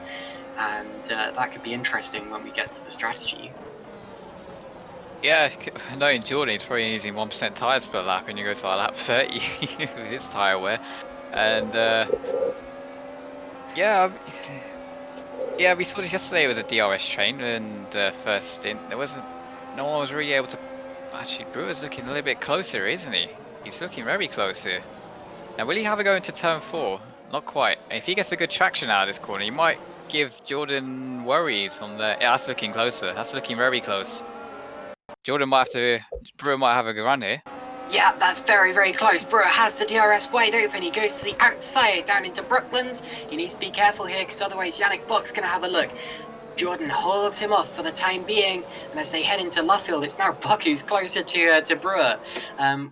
F: and that could be interesting when we get to the strategy.
E: Yeah, knowing Jordan, he's probably using 1% tyres per lap, and you go to lap 30 with his tyre wear. And yeah, we saw this yesterday. It was a DRS train, and first stint, no one was really able to. Actually, Brewer's looking a little bit closer, isn't he? He's looking very close here. Now, will he have a go into turn 4? Not quite. If he gets a good traction out of this corner, he might give Jordan worries on the... Yeah, that's looking closer. That's looking very close. Jordan might have to... Brewer might have a good run here.
F: Yeah, that's very, very close. Brewer has the DRS wide open. He goes to the outside down into Brooklands. He needs to be careful here because otherwise Yannick Buck's going to have a look. Jordan holds him off for the time being, and as they head into Luffield, it's now Buck who's closer to Brewer.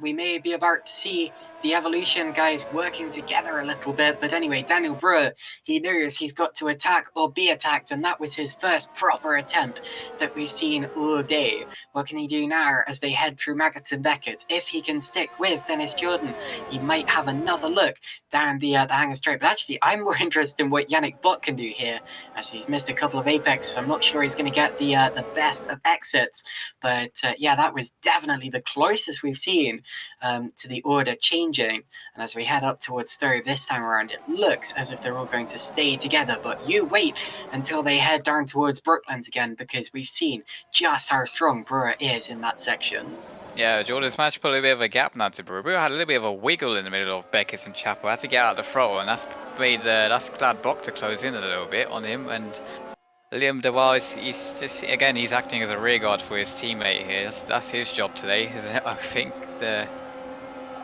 F: We may be about to see the Evolution guys working together a little bit, but anyway, Daniel Brewer, he knows he's got to attack or be attacked, and that was his first proper attempt that we've seen all day. What can he do now as they head through Maggots and Beckett? If he can stick with Dennis Jordan, he might have another look down the Hanger Straight, but actually I'm more interested in what Yannick Buck can do here. Actually, he's missed a couple of apexes. I'm not sure he's going to get the best of exits, but yeah, that was definitely the closest we've seen to the order changing. And as we head up towards Stowe this time around, it looks as if they're all going to stay together, but you wait until they head down towards Brooklands again, because we've seen just how strong Brewer is in that section.
E: Yeah, Jordan's managed to put a little bit of a gap now to Brewer. Brewer had a little bit of a wiggle in the middle of Beckett and Chapel. Had to get out of the throttle, and that's made that's glad Buck to close in a little bit on him. And Liam de Vries, he's just again he's acting as a rear guard for his teammate here. That's his job today, isn't it? I think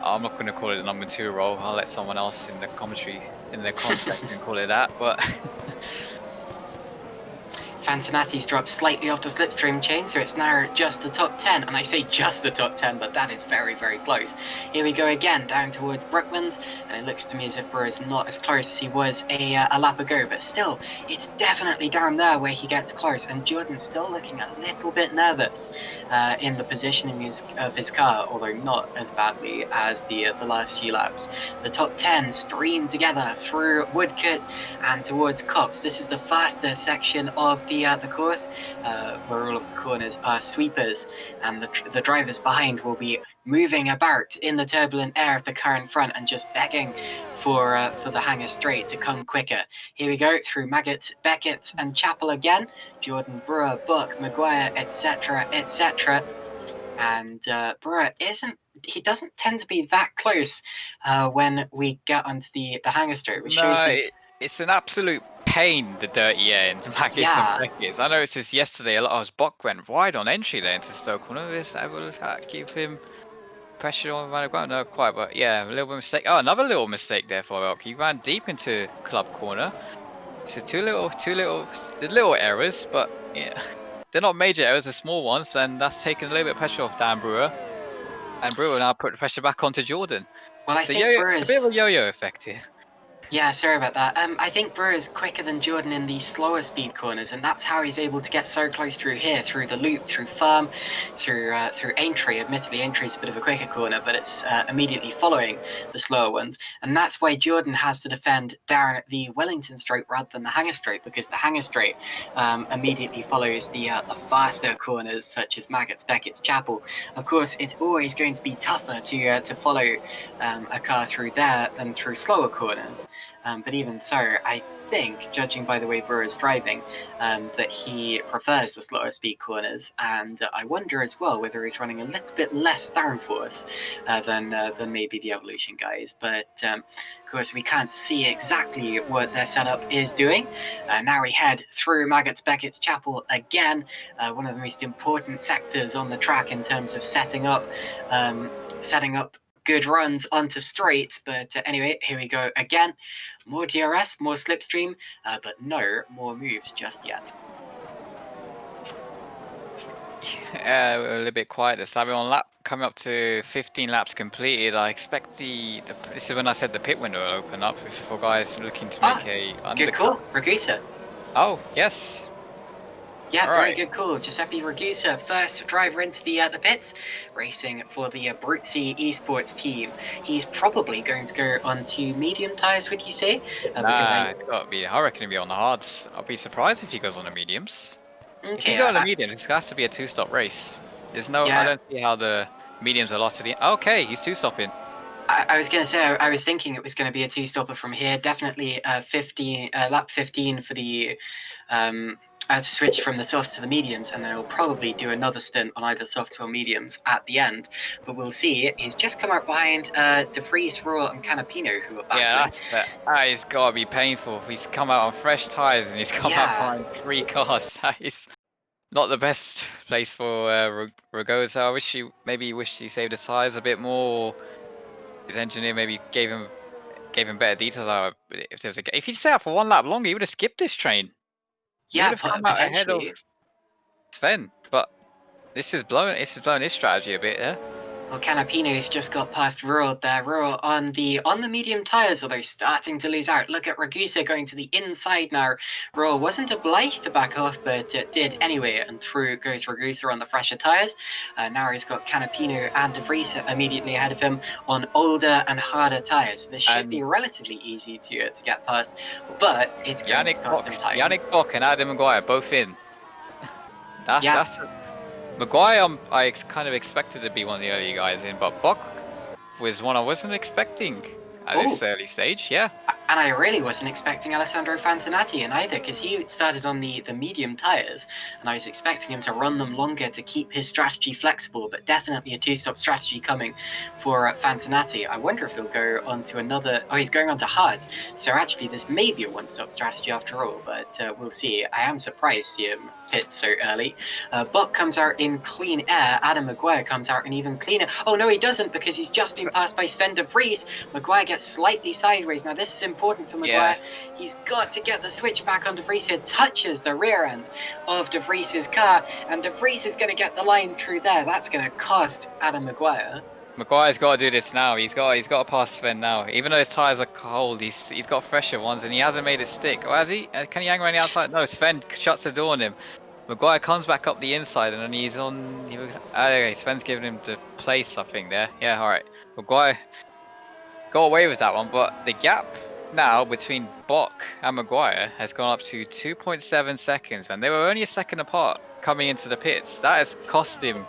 E: I'm not going to call it the number 2 role. I'll let someone else in the commentary in the comment section call it that. But
F: Fantomati's dropped slightly off the slipstream chain, so it's now just the top 10. And I say just the top 10, but that is very, very close. Here we go again, down towards Brooklands, and it looks to me as if Brewer is not as close as he was a lap ago, but still, it's definitely down there where he gets close, and Jordan's still looking a little bit nervous in the positioning of his car, although not as badly as the last few laps. The top 10 stream together through Woodcote and towards Copse. This is the faster section of the course, where all of the corners are sweepers, and the drivers behind will be moving about in the turbulent air of the car in front and just begging for the Hanger Straight to come quicker. Here we go through Maggots, Beckett and Chapel again. Jordan, Brewer, Buck, Maguire, etc, etc. And Brewer doesn't tend to be that close when we get onto the Hanger Straight, which shows me
E: it's an absolute pain, the dirty air into Maggots and Beckett. I noticed this yesterday. A lot of Buck went wide on entry there into Stoke corner. This I will give him pressure on the ground. No, quite, but yeah, a little bit of mistake. Oh, another little mistake there for Elk. He ran deep into club corner. So two little errors, but yeah, they're not major errors. They're small ones, and that's taken a little bit of pressure off Dan Brewer. And Brewer now put the pressure back onto Jordan.
F: Well, I think
E: it's a bit of a yo-yo effect here.
F: Yeah, sorry about that. I think Brewer is quicker than Jordan in the slower speed corners, and that's how he's able to get so close through here, through the loop, through Farm, through Aintree. Admittedly, Aintree is a bit of a quicker corner, but it's immediately following the slower ones, and that's why Jordan has to defend down the Wellington Straight rather than the Hanger Straight, because the Hanger Straight immediately follows the faster corners such as Maggots, Beckett's, Chapel. Of course, it's always going to be tougher to follow a car through there than through slower corners. But even so, I think, judging by the way Brewer is driving, that he prefers the slower speed corners, and I wonder as well whether he's running a little bit less downforce than maybe the Evolution guys. But of course, we can't see exactly what their setup is doing. Now we head through Maggots, Beckett's, Chapel again, one of the most important sectors on the track in terms of setting up good runs onto straight. But anyway, here we go again. More DRS, more slipstream, but no more moves just yet.
E: Yeah, a little bit quiet this time. We're on lap coming up to 15 laps completed. I expect this is when I said the pit window will open up for guys looking to make a undercut.
F: Good call, Ragusa.
E: Oh yes.
F: Yeah, very good call. Giuseppe Ragusa, first driver into the pits, racing for the Abruzzi Esports team. He's probably going to go onto medium tyres, would you say?
E: It's got to be. I reckon it'll be on the hards. I'll be surprised if he goes on the mediums.
F: Okay,
E: if he's on the mediums, it has to be a 2-stop race. There's no. I don't see how the mediums are lost to the. Okay, he's 2-stopping.
F: I was going to say, I was thinking it was going to be a 2-stopper from here. Definitely lap 15 for the to switch from the softs to the mediums, and then he'll probably do another stint on either softs or mediums at the end. But we'll see. He's just come out behind De Vries, Royal, and Canapino, who are back.
E: Yeah, that is gotta be painful. He's come out on fresh tyres and he's come out behind 3 cars. That is not the best place for Ragosa. I wish he saved his tyres a bit more. Or his engineer maybe gave him better details. If he'd stayed out for 1 lap longer, he would have skipped this train.
F: Yeah,
E: he would have come out ahead of Sven. But this is blowing his strategy a bit. Yeah.
F: Well, Canapino's just got past Rural there. Rural on the medium tyres, although starting to lose out. Look at Ragusa going to the inside now. Rural wasn't obliged to back off, but it did anyway, and through goes Ragusa on the fresher tyres. Now he's got Canapino and De Vries immediately ahead of him on older and harder tyres. This should be relatively easy to get past, but it's going to cost him time.
E: Yannick Bock and Adam Maguire both in. That's Maguire, I kind of expected to be one of the early guys in, but Bock was one I wasn't expecting at this early stage, yeah.
F: And I really wasn't expecting Alessandro Fantinati in either, because he started on the medium tyres, and I was expecting him to run them longer to keep his strategy flexible, but definitely a 2-stop strategy coming for Fantinati. I wonder if he'll go on to another... Oh, he's going on to hards, so actually this may be a 1-stop strategy after all, but we'll see. I am surprised to see him pit so early. Buck comes out in clean air. Adam Maguire comes out in even cleaner. Oh no, he doesn't, because he's just been passed by Sven de Vries. Maguire gets slightly sideways. Now this is important for Maguire. Yeah. He's got to get the switch back on De Vries here. Touches the rear end of De Vries' car, and De Vries is going to get the line through there. That's going to cost Adam Maguire.
E: Maguire's got to do this now. He's got to pass Sven now. Even though his tyres are cold, he's got fresher ones, and he hasn't made it stick. Or has he? Can he hang around the outside? No, Sven shuts the door on him. Maguire comes back up the inside, and then he's on... Okay, Sven's giving him the place, I think, there. Yeah, alright. Maguire got away with that one, but the gap now between Bock and Maguire has gone up to 2.7 seconds, and they were only a second apart coming into the pits. That has cost him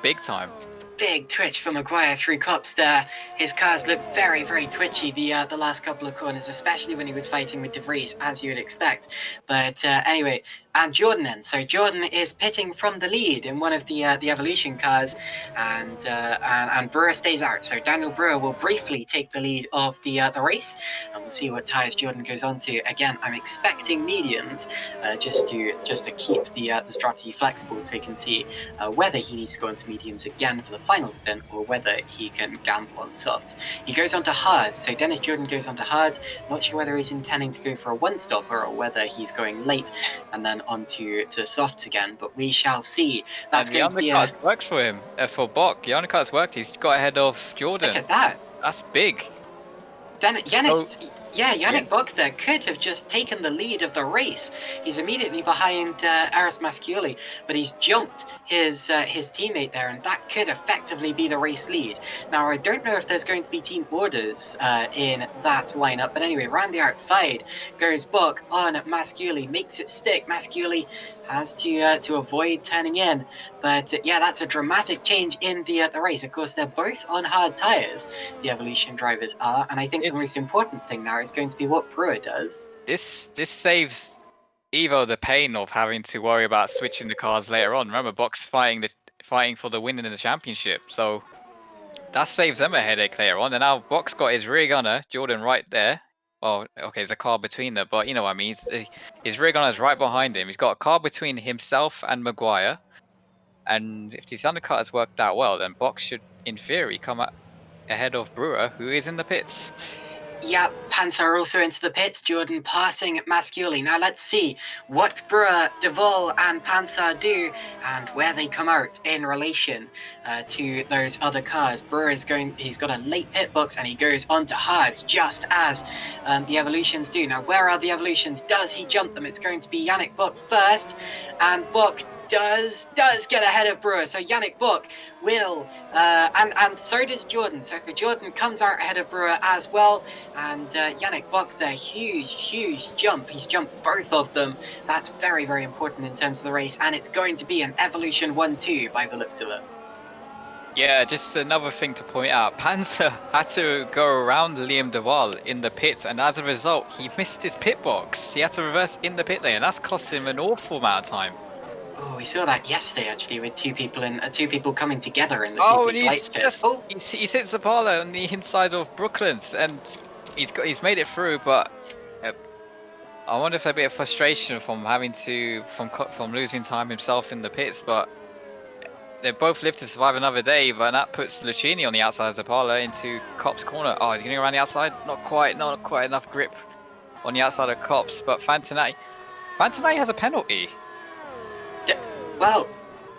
E: big time.
F: Big twitch for Maguire through Cops there. His cars look very, very twitchy the last couple of corners, especially when he was fighting with De Vries, as you would expect. But anyway, and Jordan then. So Jordan is pitting from the lead in one of the Evolution cars, and Brewer stays out. So Daniel Brewer will briefly take the lead of the race, and we'll see what tyres Jordan goes on to. Again, I'm expecting mediums, just to keep the strategy flexible, so he can see whether he needs to go into mediums again for the final stint, or whether he can gamble on softs. He goes on to hards. So Dennis Jordan goes on to hards. Not sure whether he's intending to go for a one-stopper or whether he's going late and then onto softs again, but we shall see. That's going to be
E: undercut's worked for him. For Bock, the undercut's worked. He's got ahead of Jordan.
F: Look at that.
E: That's big.
F: Then Yannick Bock there could have just taken the lead of the race. He's immediately behind Aris Mascioli, but he's jumped his teammate there, and that could effectively be the race lead. Now, I don't know if there's going to be team orders in that lineup, but anyway, around the outside goes Bock on Mascioli, makes it stick. Mascioli has to avoid turning in, but yeah, that's a dramatic change in the race. Of course, they're both on hard tyres, the Evolution drivers are, and I think the most important thing now is going to be what Brewer does.
E: This saves Evo the pain of having to worry about switching the cars later on. Remember, Bock's fighting for the win in the championship, so that saves them a headache later on. And now Bock's got his rear gunner, Jordan, right there. Well, okay, there's a car between them, but you know what I mean. His rear gunner is right behind him. He's got a car between himself and Maguire. And if this undercut has worked out well, then Bock should, in theory, come ahead of Brewer, who is in the pits.
F: Yeah, Panzer also into the pits. Jordan passing Mascioli. Now let's see what Brewer, Devol, and Panzer do, and where they come out in relation to those other cars. Brewer is he's got a late pit box, and he goes on to hards, just as the Evolutions do. Now, where are the Evolutions? Does he jump them? It's going to be Yannick Bock first, and Bock does get ahead of Brewer. So Yannick Bock will, and so does Jordan. So Jordan comes out ahead of Brewer as well, and Yannick Bock there, huge jump. He's jumped both of them. That's very, very important in terms of the race, and it's going to be an Evolution 1-2 by the looks of it.
E: Yeah, just another thing to point out. Panzer had to go around Liam de Vries in the pits, and as a result, he missed his pit box. He had to reverse in the pit lane, and that's cost him an awful amount of time.
F: Oh, we saw that yesterday actually with two people coming together in the
E: Oh, and
F: Superleague lights pits. Oh,
E: he hits Zapala on the inside of Brooklands, and he's made it through. But I wonder if there'll be a frustration from having to from losing time himself in the pits. But they both live to survive another day. But that puts Lucchini on the outside of Zapala into Cop's corner. Oh, he's getting around the outside. Not quite enough grip on the outside of Cops. But Fantanati has a penalty.
F: well,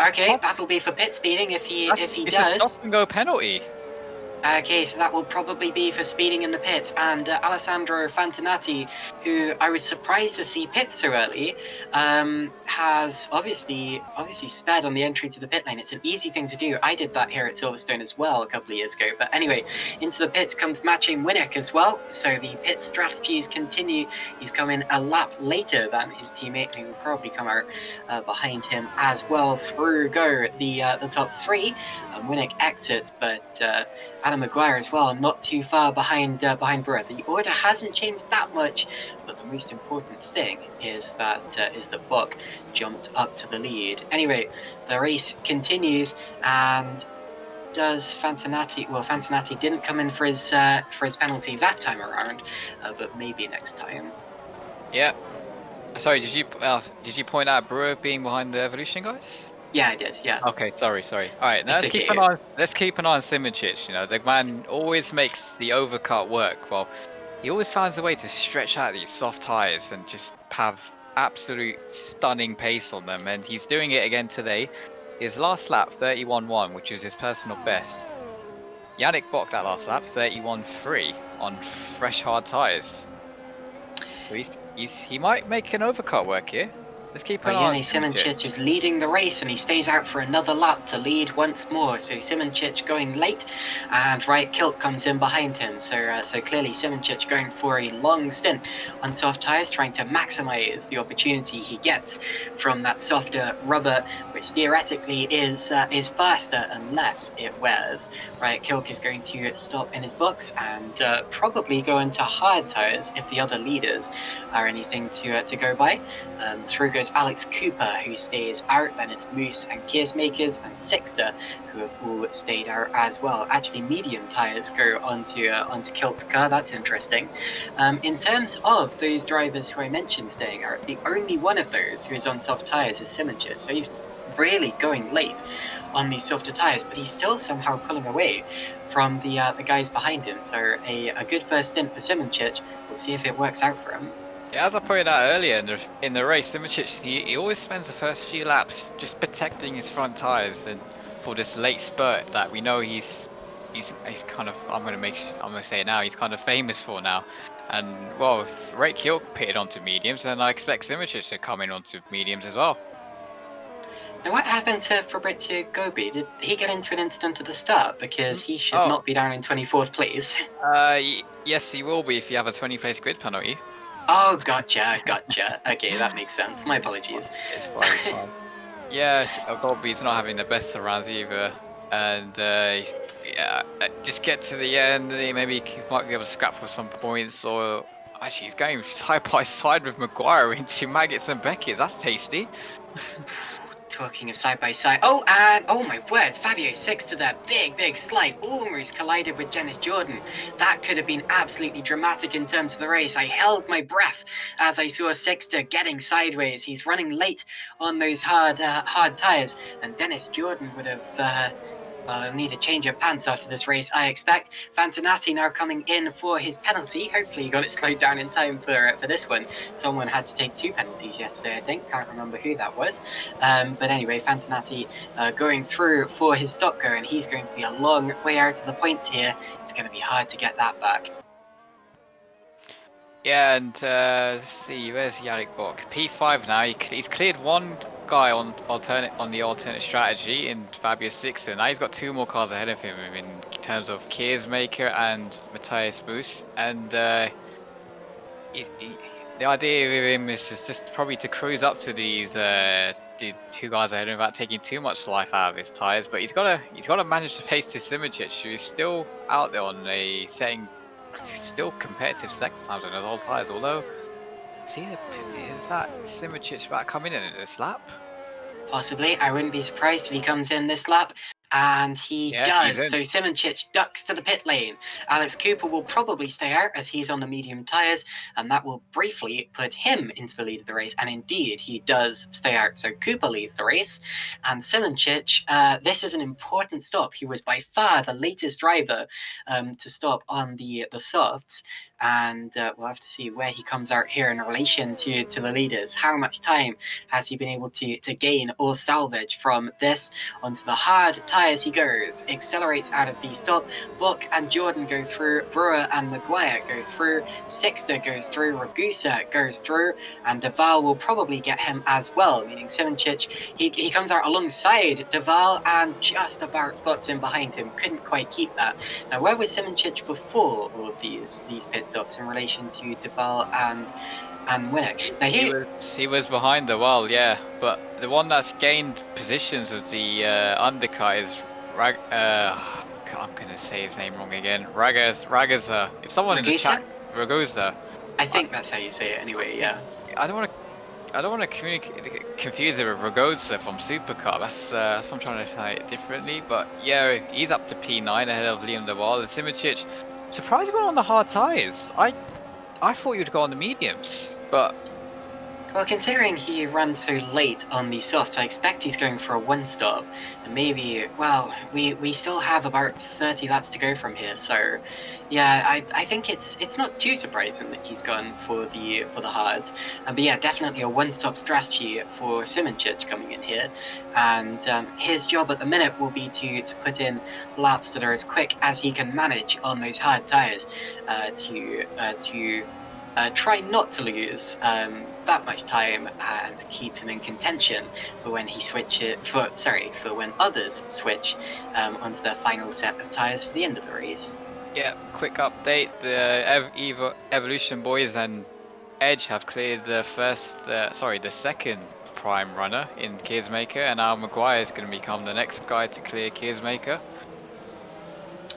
F: okay, that'll be for pit speeding if he
E: It's
F: does.
E: a stop and go penalty.
F: Okay, so that will probably be for speeding in the pits, and Alessandro Fantinati, who I was surprised to see pit so early, has obviously sped on the entry to the pit lane. It's an easy thing to do. I did that here at Silverstone as well a couple of years ago. But anyway, into the pits comes Maciej Winnick as well. So the pit strategies continue. He's coming a lap later than his teammate, who will probably come out behind him as well. Through go the top three. Winnick exits, but Adam Maguire as well, not too far behind Brewer. The order hasn't changed that much, but the most important thing is that Buck jumped up to the lead. Anyway, the race continues, and does Fantinati? Well, Fantinati didn't come in for his penalty that time around, but maybe next time.
E: Yeah. Sorry, did you point out Brewer being behind the Evolution guys?
F: Yeah, I did. Yeah.
E: Okay, sorry. All right, now let's keep an eye on Simicic. You know, the man always makes the overcut work. Well, he always finds a way to stretch out these soft tires and just have absolute stunning pace on them. And he's doing it again today. His last lap, 31.1, which was his personal best. Yannick Bock that last lap, 31.3 on fresh hard tires. So he might make an overcut work here. Let's keep an eye on
F: Simicic is leading the race, and he stays out for another lap to lead once more. So Simicic going late, and Kilt comes in behind him. So clearly Simicic going for a long stint on soft tyres, trying to maximise the opportunity he gets from that softer rubber, which theoretically is faster unless it wears. Kilt is going to stop in his box and probably go into hard tyres if the other leaders are anything to go by. Through goes Alex Cooper, who stays out. Then it's Moose and Casemakers and Sixter, who have all stayed out as well. Actually, medium tyres go onto Kilt's car. That's interesting. In terms of those drivers who I mentioned staying out, the only one of those who is on soft tyres is Simicic. So he's really going late on these softer tyres, but he's still somehow pulling away from the guys behind him. So a good first stint for Simicic. We'll see if it works out for him.
E: Yeah, as I pointed out earlier in the race, Simicic, he always spends the first few laps just protecting his front tyres, and for this late spurt that we know he's kind of, I'm gonna say it now, he's kind of famous for now. And well, if Ray Kill pitted onto mediums, then I expect Simicic to come in onto mediums as well.
F: Now, what happened to Fabrizio Gobi? Did he get into an incident at the start? Because he should not be down in 24th place.
E: Yes, he will be if you have a 20-place grid penalty.
F: Oh, gotcha. Okay, that makes sense. My apologies.
E: It's fine. Yes, Gobi's not having the best of rounds either. And just get to the end, maybe he might be able to scrap for some points, or actually he's going side by side with Maguire into Maggots and Beckett. That's tasty.
F: Talking of side by side. Oh, and oh my word, Fabio Sixter there, big slide, almost collided with Dennis Jordan. That could have been absolutely dramatic in terms of the race. I held my breath as I saw Sixter getting sideways. He's running late on those hard tires, and Dennis Jordan would have. He'll need a change of pants after this race, I expect. Fantinati now coming in for his penalty. Hopefully he got it slowed down in time for this one. Someone had to take 2 penalties yesterday, I think. Can't remember who that was. But anyway, Fantinati going through for his stop go, and he's going to be a long way out of the points here. It's going to be hard to get that back.
E: Yeah, and let's see, where's Yannick Bock? P5 now. He's cleared one guy on the alternate strategy in Fabio Sixter. Now he's got 2 more cars ahead of him in terms of Keersmaker and Matthias Moose. And the idea with him is just probably to cruise up to these the two guys ahead of him without taking too much life out of his tires. But he's gotta manage to pace this Simracing, who is still out there on a still competitive sector times on those old tires. Although, is that Simracing about coming in this lap?
F: Possibly. I wouldn't be surprised if he comes in this lap. And he
E: Yeah, he's
F: does.
E: in.
F: So Simoncic ducks to the pit lane. Alex Cooper will probably stay out as he's on the medium tyres, and that will briefly put him into the lead of the race. And indeed, he does stay out. So Cooper leads the race, and Simoncic, this is an important stop. He was by far the latest driver to stop on the softs. And we'll have to see where he comes out here in relation to the leaders. How much time has he been able to gain or salvage from this? Onto the hard tyres he goes, accelerates out of the stop. Buck and Jordan go through, Brewer and Maguire go through, Sixter goes through, Ragusa goes through, and De Vries will probably get him as well, meaning Simoncic, he comes out alongside De Vries and just about slots in behind him, couldn't quite keep that. Now, where was Simoncic before all of these pit stops in relation to De Vries and Winnick? Now
E: He was behind the wall, yeah, but the one that's gained positions with the undercut is I'm gonna say his name wrong again. Ragaza. If someone in the chat, Ragusa.
F: I think that's how you say it anyway. Yeah.
E: I don't want to confuse it with Ragosa from Supercar. That's what I'm trying to say it differently. But yeah, he's up to P9 ahead of Liam De Waal. And Simoncic, surprised he went on the hard tyres. I thought you'd go on the mediums, but
F: Well, considering he runs so late on the softs, I expect he's going for a one-stop. And maybe, well, we still have about 30 laps to go from here, so yeah, I think it's not too surprising that he's gone for the hards. But yeah, definitely a one-stop strategy for Simoncic coming in here. And his job at the minute will be to put in laps that are as quick as he can manage on those hard tyres to try not to lose that much time and keep him in contention for when he for when others switch onto their final set of tyres for the end of the race.
E: yeah, quick update: the Evolution boys and Edge have cleared the second prime runner in Kearsmaker, and now Maguire is going to become the next guy to clear Kearsmaker.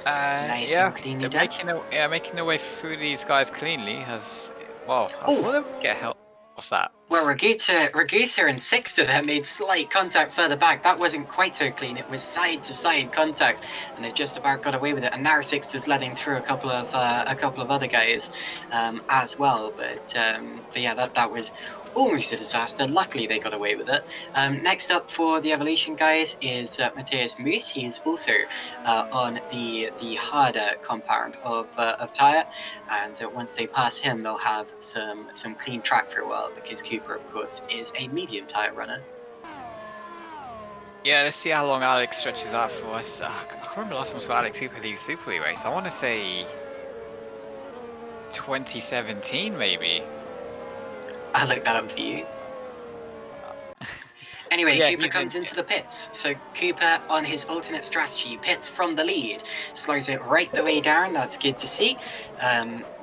F: Nice
E: Yeah,
F: and cleanly
E: they're
F: done.
E: making their way through these guys cleanly. I thought they would get help. What's that?
F: Well, Ragusa and Sixter there made slight contact further back. That wasn't quite so clean. It was side-to-side contact, and they just about got away with it. And now Sixter's letting through a couple of other guys as well. But yeah, that was almost a disaster. Luckily, they got away with it. Next up for the Evolution guys is Matthias Moos. He is also on the harder compound of tyre, and once they pass him, they'll have some clean track for a while, because Cooper, of course, is a medium tyre runner.
E: Yeah, let's see how long Alex stretches out for us. I can't remember the last time I saw Alex Super League race. I want to say 2017, maybe.
F: I'll look that up for you. Anyway,
E: Yeah,
F: Cooper comes into the pits. So Cooper, on his alternate strategy, pits from the lead, slows it right the way down. That's good to see.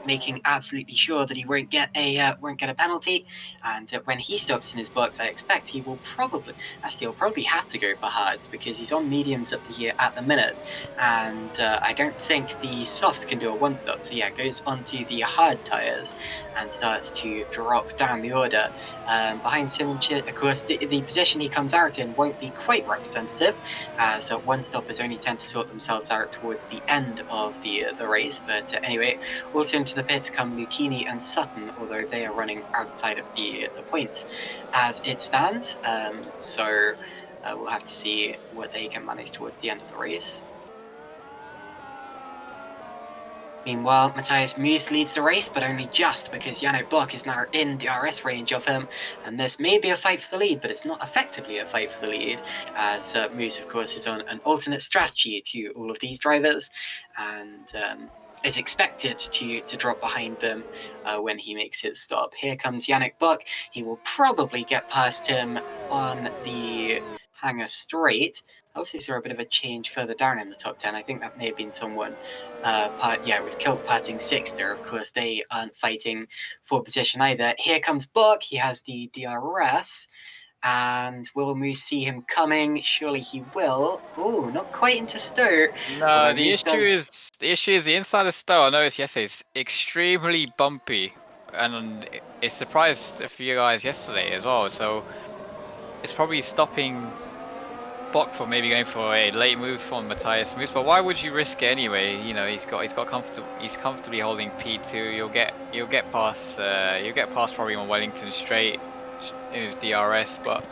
F: Making absolutely sure that he won't get a penalty. And when he stops in his box, I expect he'll probably have to go for hards, because he's on mediums at the minute, and I don't think the softs can do a one stop. So yeah, goes onto the hard tires and starts to drop down the order. Behind Simoncic, of course, the position he comes out in won't be quite representative, as one stoppers only tend to sort themselves out towards the end of the race. But anyway, also into the pits come Lucchini and Sutton, although they are running outside of the points as it stands. So we'll have to see what they can manage towards the end of the race. Meanwhile, Matthias Moos leads the race, but only just, because Jannik Bock is now in DRS range of him, and this may be a fight for the lead, but it's not effectively a fight for the lead, as Moos, of course, is on an alternate strategy to all of these drivers, and is expected to drop behind them when he makes his stop. Here comes Jannik Bock. He will probably get past him on the hang a straight. I also saw a bit of a change further down in the top 10. I think that may have been someone, it was Kilt passing Sixter. Of course, they aren't fighting for position either. Here comes Buck. He has the DRS. And will Moose see him coming? Surely he will. Oh, not quite into Stowe.
E: No, the issue is the inside of Stowe. I noticed yesterday it's extremely bumpy, and it surprised a few guys yesterday as well. So it's probably stopping Bock from maybe going for a late move from Matthias Moose. But why would you risk it anyway? You know, he's comfortably holding P2. You'll get past probably on Wellington straight with DRS, but.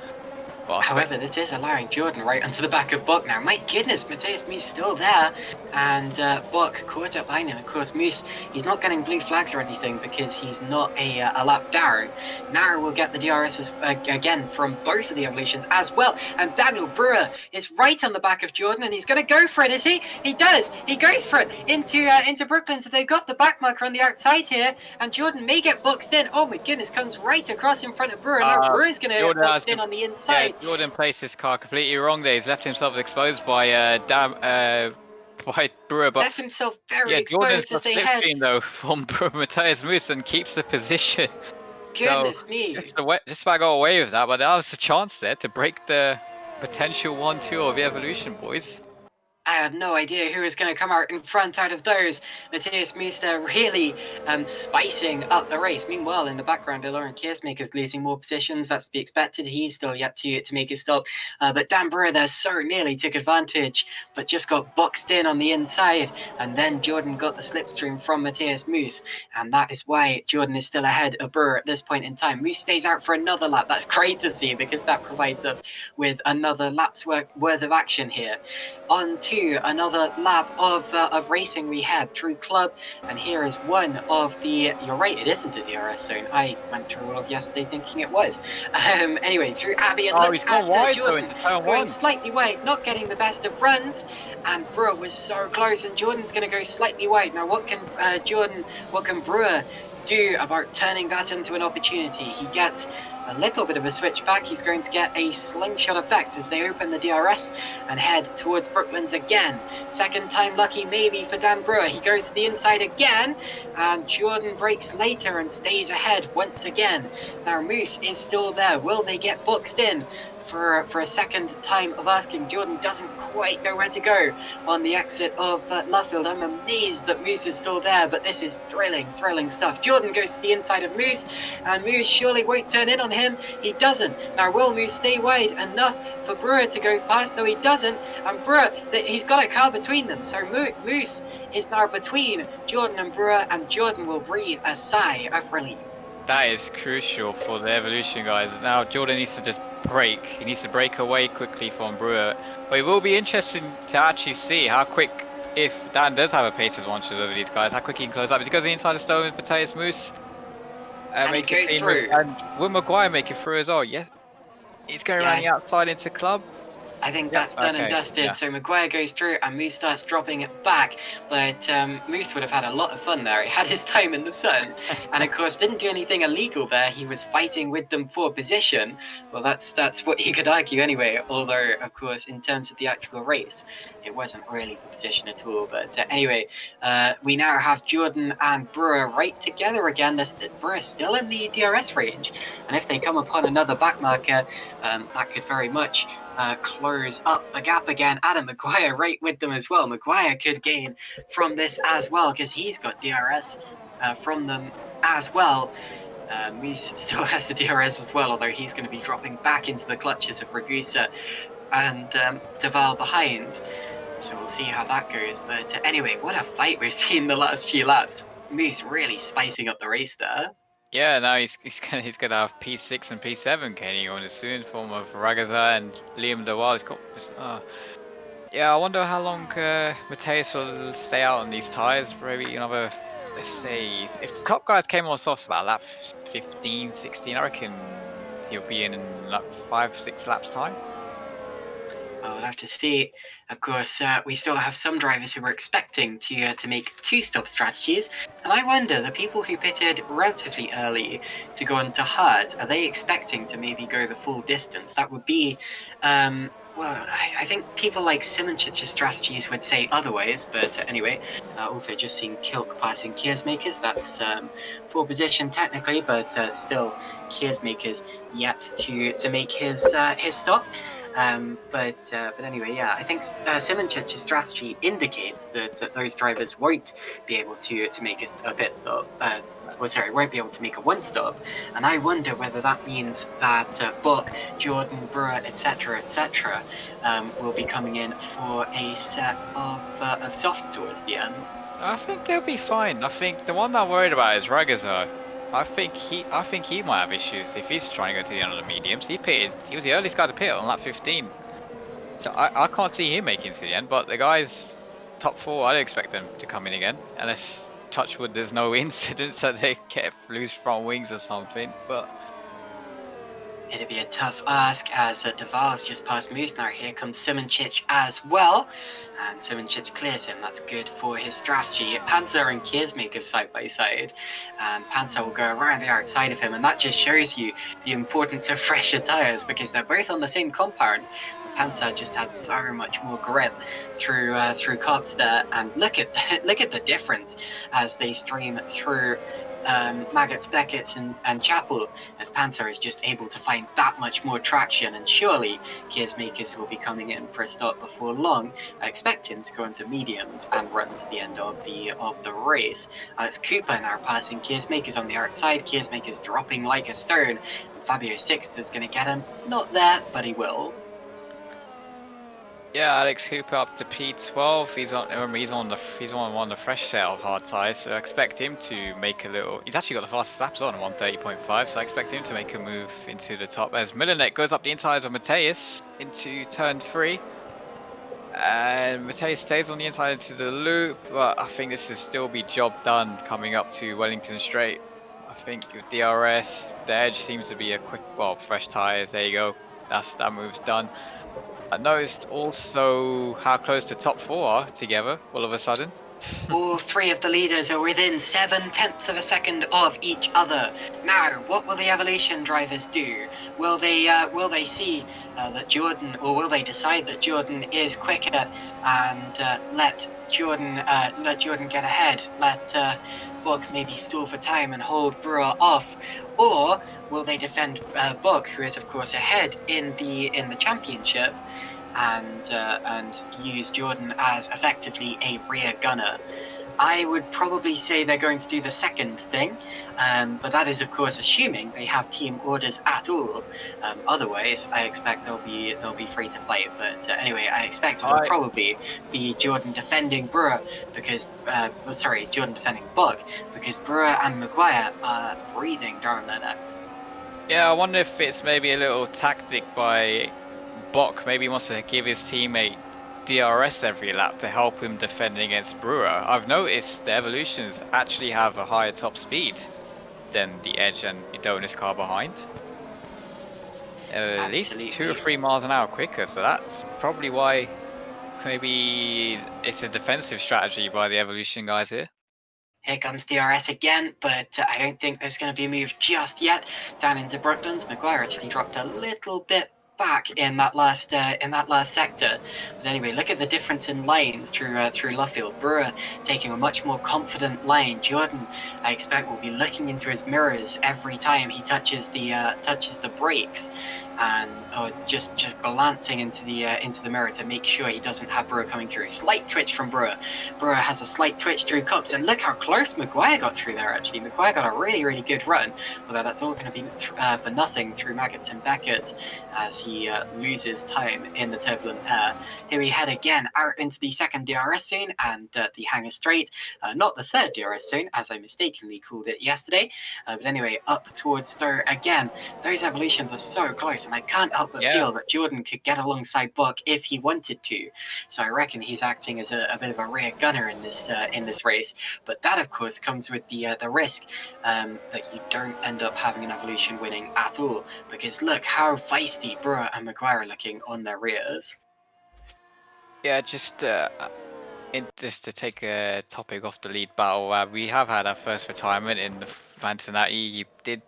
F: However, this is allowing Jordan right onto the back of Buck now. My goodness, Matthias Moose still there. And Buck caught up behind him. Of course, Moose, he's not getting blue flags or anything because he's not a lap down. Now we'll get the DRSs again from both of the evolutions as well. And Daniel Brewer is right on the back of Jordan, and he's going to go for it, is he? He does. He goes for it into Brooklyn. So they've got the back marker on the outside here, and Jordan may get boxed in. Oh my goodness, comes right across in front of Brewer. Now Brewer's going to get boxed in on the inside.
E: Yeah, Jordan placed his car completely wrong there. He's left himself exposed by by Brewer, but
F: left himself very
E: Jordan's
F: exposed
E: got
F: as they head.
E: slipstream though from Matthias Moose and keeps the position.
F: Goodness
E: so,
F: me!
E: Just about got away with that, but that was a chance there to break the potential 1-2 of the evolution, boys.
F: I had no idea who was going to come out in front out of those. Matthias Moose there really spicing up the race. Meanwhile, in the background, Lauren Keersmaker's losing more positions. That's to be expected. He's still yet to make his stop. But Dan Brewer there so nearly took advantage, but just got boxed in on the inside. And then Jordan got the slipstream from Matthias Moose. And that is why Jordan is still ahead of Brewer at this point in time. Moose stays out for another lap. That's great to see because that provides us with another lap's worth of action here. On to another lap of racing we had through club, and here is one of the, you're right, it isn't a DRS zone. I went through all of yesterday thinking it was. Anyway, through Abbey and
E: he's gone wide
F: Jordan
E: though,
F: going slightly wide, not getting the best of runs, and Brewer was so close, and Jordan's going to go slightly wide. Now what can Brewer do about turning that into an opportunity? He gets a little bit of a switch back. He's going to get a slingshot effect as they open the DRS and head towards Brooklands again. Second time lucky maybe for Dan Brewer. He goes to the inside again, and Jordan breaks later and stays ahead once again. Now Moose is still there. Will they get boxed in? For a second time of asking, Jordan doesn't quite know where to go on the exit of Luffield. I'm amazed that Moose is still there, but this is thrilling stuff. Jordan goes to the inside of Moose, and Moose surely won't turn in on him. He doesn't. Now, will Moose stay wide enough for Brewer to go past? No, he doesn't. And Brewer, he's got a car between them. So Moose is now between Jordan and Brewer, and Jordan will breathe a sigh of relief.
E: That is crucial for the evolution, guys. Now Jordan needs to just break. He needs to break away quickly from Brewer. But it will be interesting to actually see how quick, if Dan does have a pace advantage over these guys, how quick he can close up. He goes inside the stone with Matthias Moose.
F: And he goes through.
E: And will Maguire make it through as well? Yes. He's going around the outside into club.
F: I think that's done and dusted. Yeah. So Maguire goes through and Moose starts dropping it back. But Moose would have had a lot of fun there. He had his time in the sun. And of course, didn't do anything illegal there. He was fighting with them for position. Well, that's what you could argue anyway. Although, of course, in terms of the actual race, it wasn't really for position at all. But anyway, we now have Jordan and Brewer right together again. Brewer still in the DRS range. And if they come upon another back marker, that could very much close up the gap again. Adam Maguire right with them as well. Maguire could gain from this as well because he's got DRS from them as well. Moose still has the DRS as well, although he's going to be dropping back into the clutches of Ragusa and Deval behind. So we'll see how that goes. But anyway, what a fight we've seen the last few laps. Moose really spicing up the race there.
E: Yeah, now he's gonna have P6 and P7 Kenny on soon, form of Ragaza and Liam Dewal. He's got. Yeah, I wonder how long Matthias will stay out on these tyres. Maybe another, let's say, if the top guys came on softs about lap 15, 16, I reckon he'll be in like 5-6 laps time.
F: We'll have to see. Of course, we still have some drivers who were expecting to make two-stop strategies, and I wonder, the people who pitted relatively early to go into hard, are they expecting to maybe go the full distance? That would be, well, I think people like Simoncic's strategies would say otherwise, but anyway, also just seeing Kilk passing Kiersmakers, that's full position technically, but still Kiersmakers yet to make his stop. But anyway, yeah, I think Simoncic's strategy indicates that those drivers won't be able to make a pit stop. Won't be able to make a one stop, and I wonder whether that means that Buck, Jordan, Brewer, etc., will be coming in for a set of softs towards the end.
E: I think they'll be fine. I think the one I'm worried about is Ragazar. I think he might have issues if he's trying to go to the end of the mediums. He was the earliest guy to pit on lap 15. So I can't see him making it to the end, but the guys top 4, I don't expect them to come in again unless touchwood there's no incidents that they get loose front wings or something. But
F: it'd be a tough ask as De Vries just passed Moose. Now here comes Simoncic as well, and Simoncic clears him. That's good for his strategy. Panzer and Kiersmaker side by side, and Panzer will go around the outside of him, and that just shows you the importance of fresher tyres because they're both on the same compound. Panzer just had so much more grip through Cops there, and look at the difference as they stream through Maggots, Beckett's and Chapel, as Panzer is just able to find that much more traction, and surely Kiersmakers will be coming in for a stop before long. I expect him to go into mediums and run to the end of the race. Alex Cooper now passing Kiersmakers on the outside. Kiersmakers dropping like a stone. Fabio Sixth is going to get him. Not there, but he will.
E: yeah, Alex Cooper up to P12. He's on one of the fresh set of hard tyres, so I expect him to make a little. He's actually got the fastest laps on 1:30.5, so I expect him to make a move into the top. As Millanet goes up the insides of Mateus into turn 3, and Mateus stays on the inside into the loop. But I think this will still be job done coming up to Wellington Straight. I think with DRS, the edge seems to be a quick, fresh tyres. There you go. That move's done. I noticed also how close the top 4 are together all of a sudden.
F: All 3 of the leaders are within 0.7 of a second of each other. Now, what will the Evolution drivers do? Will they see that Jordan, or will they decide that Jordan is quicker and let Jordan get ahead? Let Buck maybe stall for time and hold Brewer off, or will they defend Buck, who is of course ahead in the championship, and use Jordan as effectively a rear gunner? I would probably say they're going to do the second thing, but that is of course assuming they have team orders at all. Otherwise, I expect they'll be free to fight. But anyway, I expect it'll probably be Jordan defending Brewer because Jordan defending Buck because Brewer and Maguire are breathing down their necks.
E: Yeah, I wonder if it's maybe a little tactic by Buck. Maybe he wants to give his teammate DRS every lap to help him defend against Brewer. I've noticed the Evolutions actually have a higher top speed than the Edge and Idonis car behind. At least 2 or 3 miles an hour quicker, so that's probably why maybe it's a defensive strategy by the Evolution guys here.
F: Here comes DRS again, but I don't think there's going to be a move just yet. Down into Brooklands, Maguire actually dropped a little bit back in that last sector. But anyway, look at the difference in lanes through Luffield. Brewer taking a much more confident lane. Jordan, I expect, will be looking into his mirrors every time he touches the brakes, and just glancing into the mirror to make sure he doesn't have Brewer coming through. Slight twitch from Brewer. Brewer has a slight twitch through Cups, and look how close Maguire got through there. Actually, Maguire got a really, really good run, although that's all going to be for nothing through Maggots and Beckett as he loses time in the turbulent air. Here we head again out into the second DRS zone and the hangar straight, not the third DRS zone as I mistakenly called it yesterday, but anyway, up towards Stowe again. Those Evolutions are so close, and I can't help but feel that Jordan could get alongside Buck if he wanted to. So I reckon he's acting as a bit of a rear gunner in this race. But that, of course, comes with the risk that you don't end up having an Evolution winning at all. Because look how feisty Brewer and Maguire are looking on their rears.
E: Yeah, just to take a topic off the lead battle, we have had our first retirement in the Vantanati. He did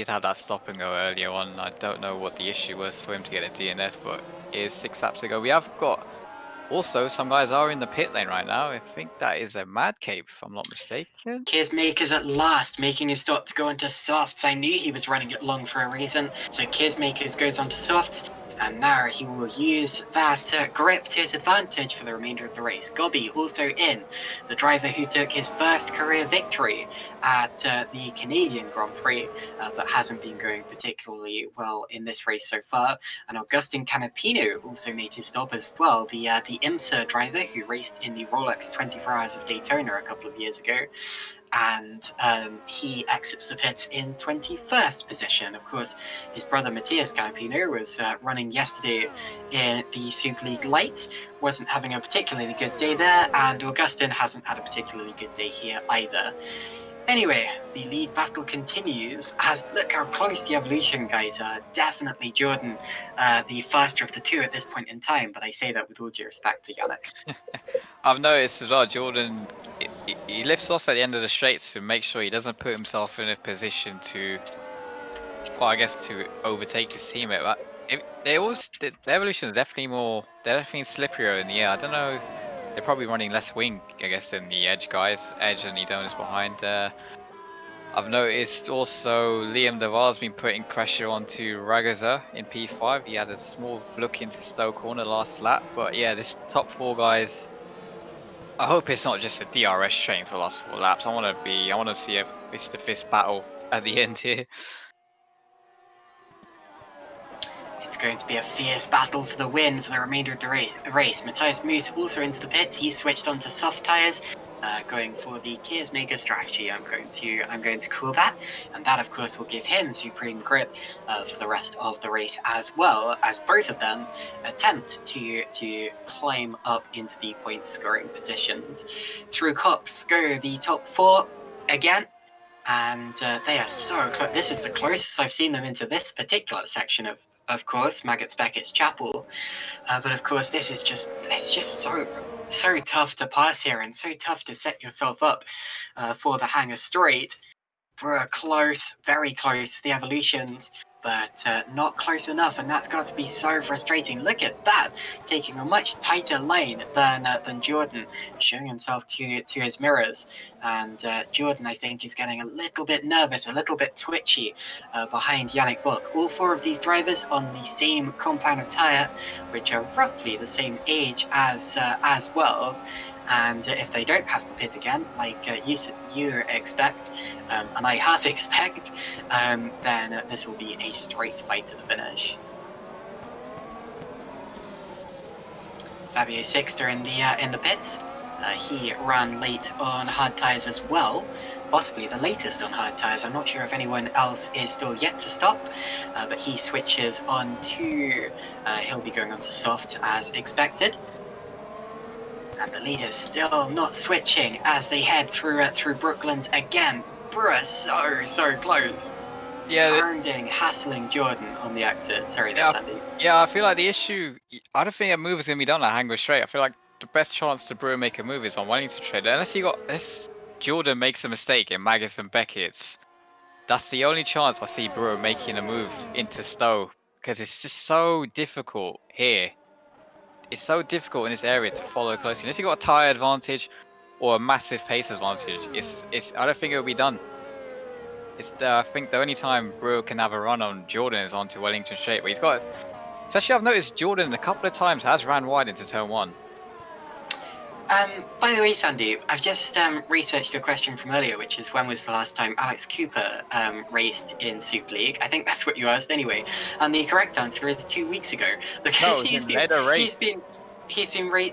E: have that stop and go earlier on. I don't know what the issue was for him to get a DNF, but it is 6 laps to go. We have got also some guys are in the pit lane right now. I think that is a Mad Cape, if I'm not mistaken.
F: Kizmaker's at last making his stop to go onto softs. I knew he was running it long for a reason. So Kizmakers goes onto softs, and now he will use that grip to his advantage for the remainder of the race. Gobby also in, the driver who took his first career victory at the Canadian Grand Prix, but hasn't been going particularly well in this race so far. And Augustin Canapino also made his stop as well, the IMSA driver who raced in the Rolex 24 Hours of Daytona a couple of years ago. And he exits the pits in 21st position. Of course, his brother Matthias Canapino was running yesterday in the Super League Lights, wasn't having a particularly good day there, and Augustin hasn't had a particularly good day here either. Anyway, the lead battle continues, as look how close the evolution guys are. Definitely Jordan, the faster of the two at this point in time, but I say that with all due respect to Yannick.
E: I've noticed as well, Jordan, he lifts off at the end of the straights to make sure he doesn't put himself in a position to, well, I guess to overtake his teammate. But the evolution is definitely they're definitely slipperier in the air. I don't know, they're probably running less wing, I guess, than the Edge guys. Edge and Edonis behind. I've noticed also Liam de Vries has been putting pressure onto Ragazza in P5. He had a small look into Stowe corner last lap, but yeah, this top 4 guys, I hope it's not just a DRS train for the last 4 laps. I want to see a fist-to-fist battle at the end here.
F: It's going to be a fierce battle for the win for the remainder of the race. Matthias Moose also into the pits. He's switched onto soft tyres, going for the Kizmaker strategy. I'm going to call that, and that of course will give him supreme grip for the rest of the race, as well as both of them attempt to climb up into the point scoring positions. Through Cops go the top 4 again. And they are so close. This is the closest I've seen them into this particular section of course, Maggots Beckett's Chapel. But of course, it's just so tough to pass here and so tough to set yourself up for the Hanger Straight. We're close, very close to the evolutions, but not close enough, and that's got to be so frustrating. Look at that, taking a much tighter lane than Jordan, showing himself to his mirrors. And Jordan, I think, is getting a little bit nervous, a little bit twitchy behind Yannick Bock. All 4 of these drivers on the same compound of tyre, which are roughly the same age as well. And if they don't have to pit again, like you expect, and I half expect, then this will be a straight fight to the finish. Fabio Sixter in the pits. He ran late on hard tyres as well, possibly the latest on hard tyres. I'm not sure if anyone else is still yet to stop, but he switches on to, he'll be going on to softs as expected. And the leaders still not switching as they head through Brooklands again. Brewer so close.
E: Yeah,
F: Pounding, hassling Jordan on the exit. Sorry, that's Andy.
E: Yeah, I feel like the issue, I don't think a move is going to be done at Hanger Straight. I feel like the best chance to Brewer make a move is on Wellington Straight. Unless Jordan makes a mistake in Magus and Beckett's, that's the only chance I see Brewer making a move into Stowe, because it's just so difficult here. It's so difficult in this area to follow closely. Unless you've got a tyre advantage or a massive pace advantage, I don't think it'll be done. I think the only time Brewer can have a run on Jordan is onto Wellington Straight, but he's got, especially I've noticed Jordan a couple of times has ran wide into turn 1.
F: By the way, Sandeep, I've just researched your question from earlier, which is when was the last time Alex Cooper raced in Super League? I think that's what you asked anyway. And the correct answer is 2 weeks ago, because he's been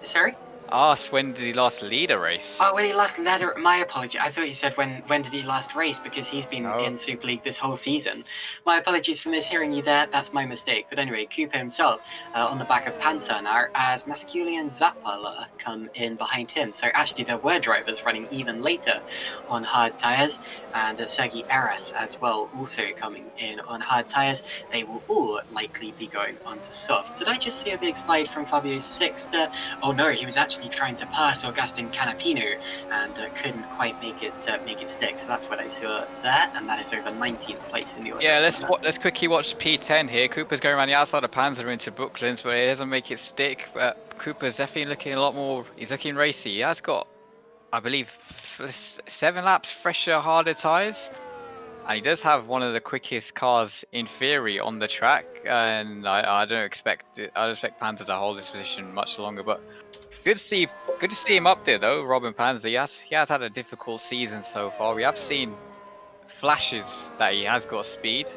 F: sorry.
E: Asked when did he last lead a race?
F: Oh, when he last led a... My apology. I thought you said when did he last race, because he's been
E: No.
F: in Super League this whole season. My apologies for mishearing you there. That's my mistake. But anyway, Cooper himself on the back of Panzer now, as Masculian and Zappala come in behind him. So actually there were drivers running even later on hard tyres, and Sergi Eras as well also coming in on hard tyres. They will all likely be going onto softs. Did I just see a big slide from Fabio Sixter? Oh no, he was actually trying to pass Augustin Canapino and couldn't quite make it stick. So that's what I saw there, and that is over 19th place in the order.
E: Yeah, let's quickly watch P10 here. Cooper's going around the outside of Panzer into Brooklands, but it doesn't make it stick. But Cooper's definitely looking a lot more. He's looking racy. He has got, I believe, 7 laps fresher, harder tyres. And he does have one of the quickest cars in theory on the track, and I don't expect Panzer to hold this position much longer. But good to see him up there though, Robin Panzer. He has had a difficult season so far. We have seen flashes that he has got speed,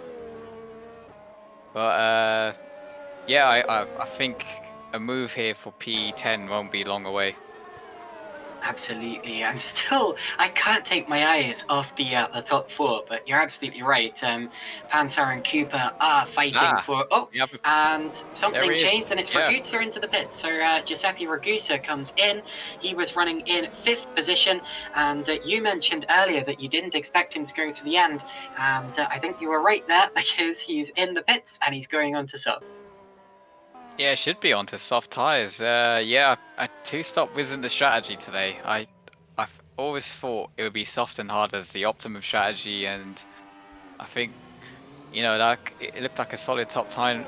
E: but yeah, I think a move here for P10 won't be long away.
F: Absolutely. I can't take my eyes off the top 4, but you're absolutely right. Panzer and Cooper are fighting for... Oh,
E: Yeah,
F: and something
E: there he is.
F: changed, and it's
E: Yeah.
F: Ragusa into the pits. So Giuseppe Ragusa comes in. He was running in 5th position, and you mentioned earlier that you didn't expect him to go to the end, and I think you were right there, because he's in the pits, and he's going on to softs.
E: Yeah, it should be onto soft tyres. Yeah, a 2-stop wasn't the strategy today. I've always thought it would be soft and hard as the optimum strategy, and I think, you know, that it looked like a solid top 10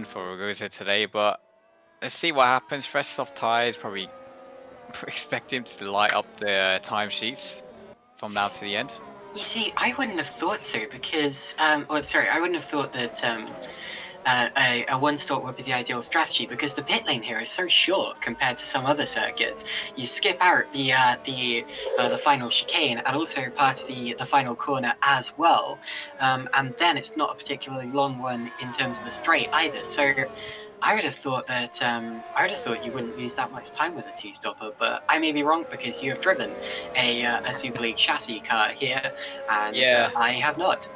E: for Ragusa today. But let's see what happens. Fresh soft tyres, probably expect him to light up the timesheets from now to the end.
F: You see, I wouldn't have thought so, because... I wouldn't have thought that... a one-stop would be the ideal strategy, because the pit lane here is so short compared to some other circuits. You skip out the final chicane and also part of the final corner as well, and then it's not a particularly long one in terms of the straight either. So I would have thought that you wouldn't lose that much time with a 2-stopper, but I may be wrong, because you have driven a Super League chassis car here, and I have not.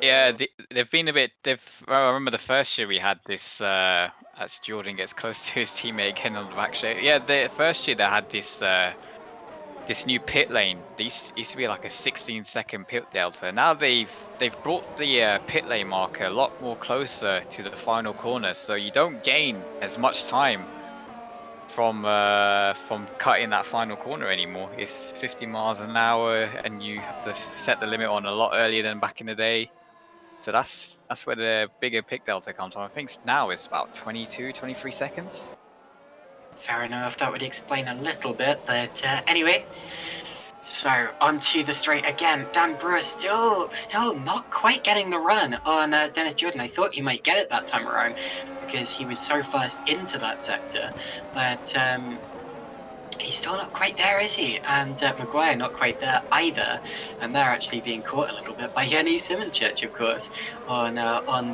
E: Yeah, they've been a bit. I remember the first year we had this. As Jordan gets close to his teammate again on the back straight. Yeah, the first year they had this new pit lane. These used to be like a 16-second pit delta. Now they've brought the pit lane marker a lot more closer to the final corner, so you don't gain as much time from cutting that final corner anymore. It's 50 miles an hour, and you have to set the limit on a lot earlier than back in the day. So that's where the bigger pick delta comes from. I think now it's about 22, 23 seconds.
F: Fair enough, that would explain a little bit, but anyway. So, onto the straight again. Dan Brewer still not quite getting the run on Dennis Jordan. I thought he might get it that time around, because he was so fast into that sector, but he's still not quite there, is he? And Maguire not quite there either, and they're actually being caught a little bit by Jenny Simonchurch, of course, on